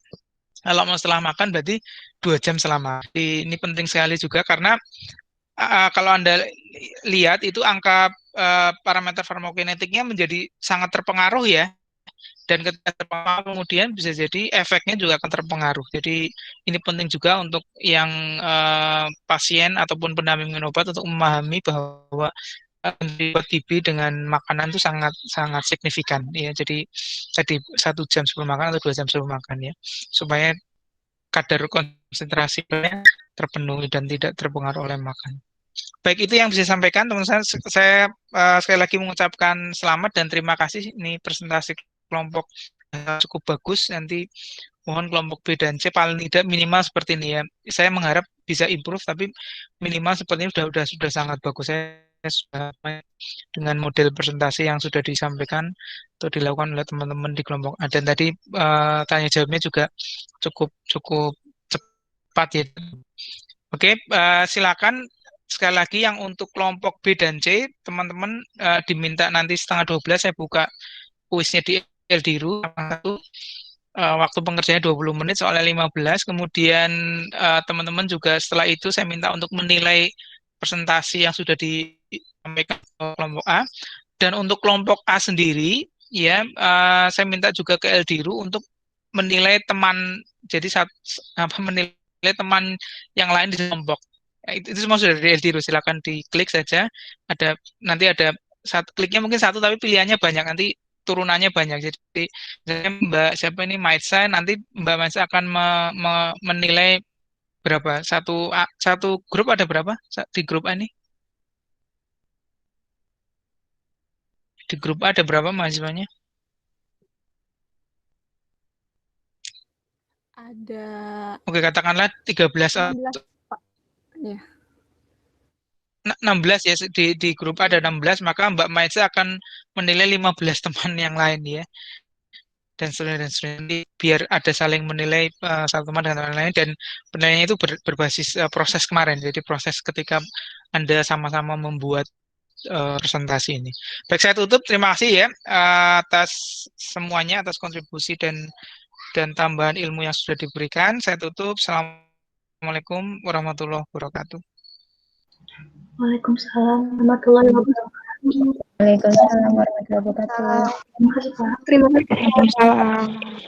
Kalau mau setelah makan berarti 2 jam setelah makan. Ini penting sekali juga karena kalau Anda lihat itu angka parameter farmakokinetiknya menjadi sangat terpengaruh ya. Dan ketika terpengaruh kemudian bisa jadi efeknya juga akan terpengaruh. Jadi ini penting juga untuk yang pasien ataupun pendamping minum obat untuk memahami bahwa TB dengan makanan itu sangat signifikan ya. Jadi tadi 1 jam sebelum makan atau 2 jam sebelum makan ya, supaya kadar konsentrasinya terpenuhi dan tidak terpengaruh oleh makan. Baik, itu yang bisa saya sampaikan teman-teman. Saya sekali lagi mengucapkan selamat dan terima kasih. Ini presentasi kelompok cukup bagus. Nanti mohon kelompok B dan C paling tidak minimal seperti ini ya. Saya mengharap bisa improve, tapi minimal seperti ini sudah sangat bagus. Saya sudah dengan model presentasi yang sudah disampaikan atau dilakukan oleh teman-teman di kelompok A, dan tadi tanya jawabnya juga cukup cepat ya. Oke, silakan sekali lagi yang untuk kelompok B dan C teman-teman diminta nanti setengah 12 saya buka kuisnya di Eldiru. Waktu pengerjaannya 20 menit, soalnya 15. Kemudian teman-teman juga setelah itu saya minta untuk menilai presentasi yang sudah disampaikan kelompok A. Dan untuk kelompok A sendiri ya saya minta juga ke Eldiru untuk menilai teman, jadi menilai teman yang lain di kelompok. Itu semua sudah dari Eldiru, silakan diklik saja. Nanti ada kliknya mungkin 1 tapi pilihannya banyak, nanti turunannya banyak. Jadi Mbak siapa ini Maitsa, nanti Mbak Maitsa akan menilai berapa, satu grup ada berapa di grup A ini? Di grup A ada berapa mahasiswanya? Ada Oke, katakanlah 13 16, Pak. Ya. 16 ya, di grup A ada 16, maka Mbak Maitsa akan menilai 15 teman yang lain ya. Dan seterusnya, biar ada saling menilai satu teman dengan teman lain, dan penilaiannya itu berbasis proses kemarin, jadi proses ketika Anda sama-sama membuat presentasi ini. Baik, saya tutup. Terima kasih ya atas semuanya, atas kontribusi dan tambahan ilmu yang sudah diberikan. Saya tutup. Assalamualaikum warahmatullahi wabarakatuh. Waalaikumsalam warahmatullahi wabarakatuh. Waalaikumsalam warahmatullahi wabarakatuh. Terima kasih Pak. Terima kasih. Waalaikumsalam.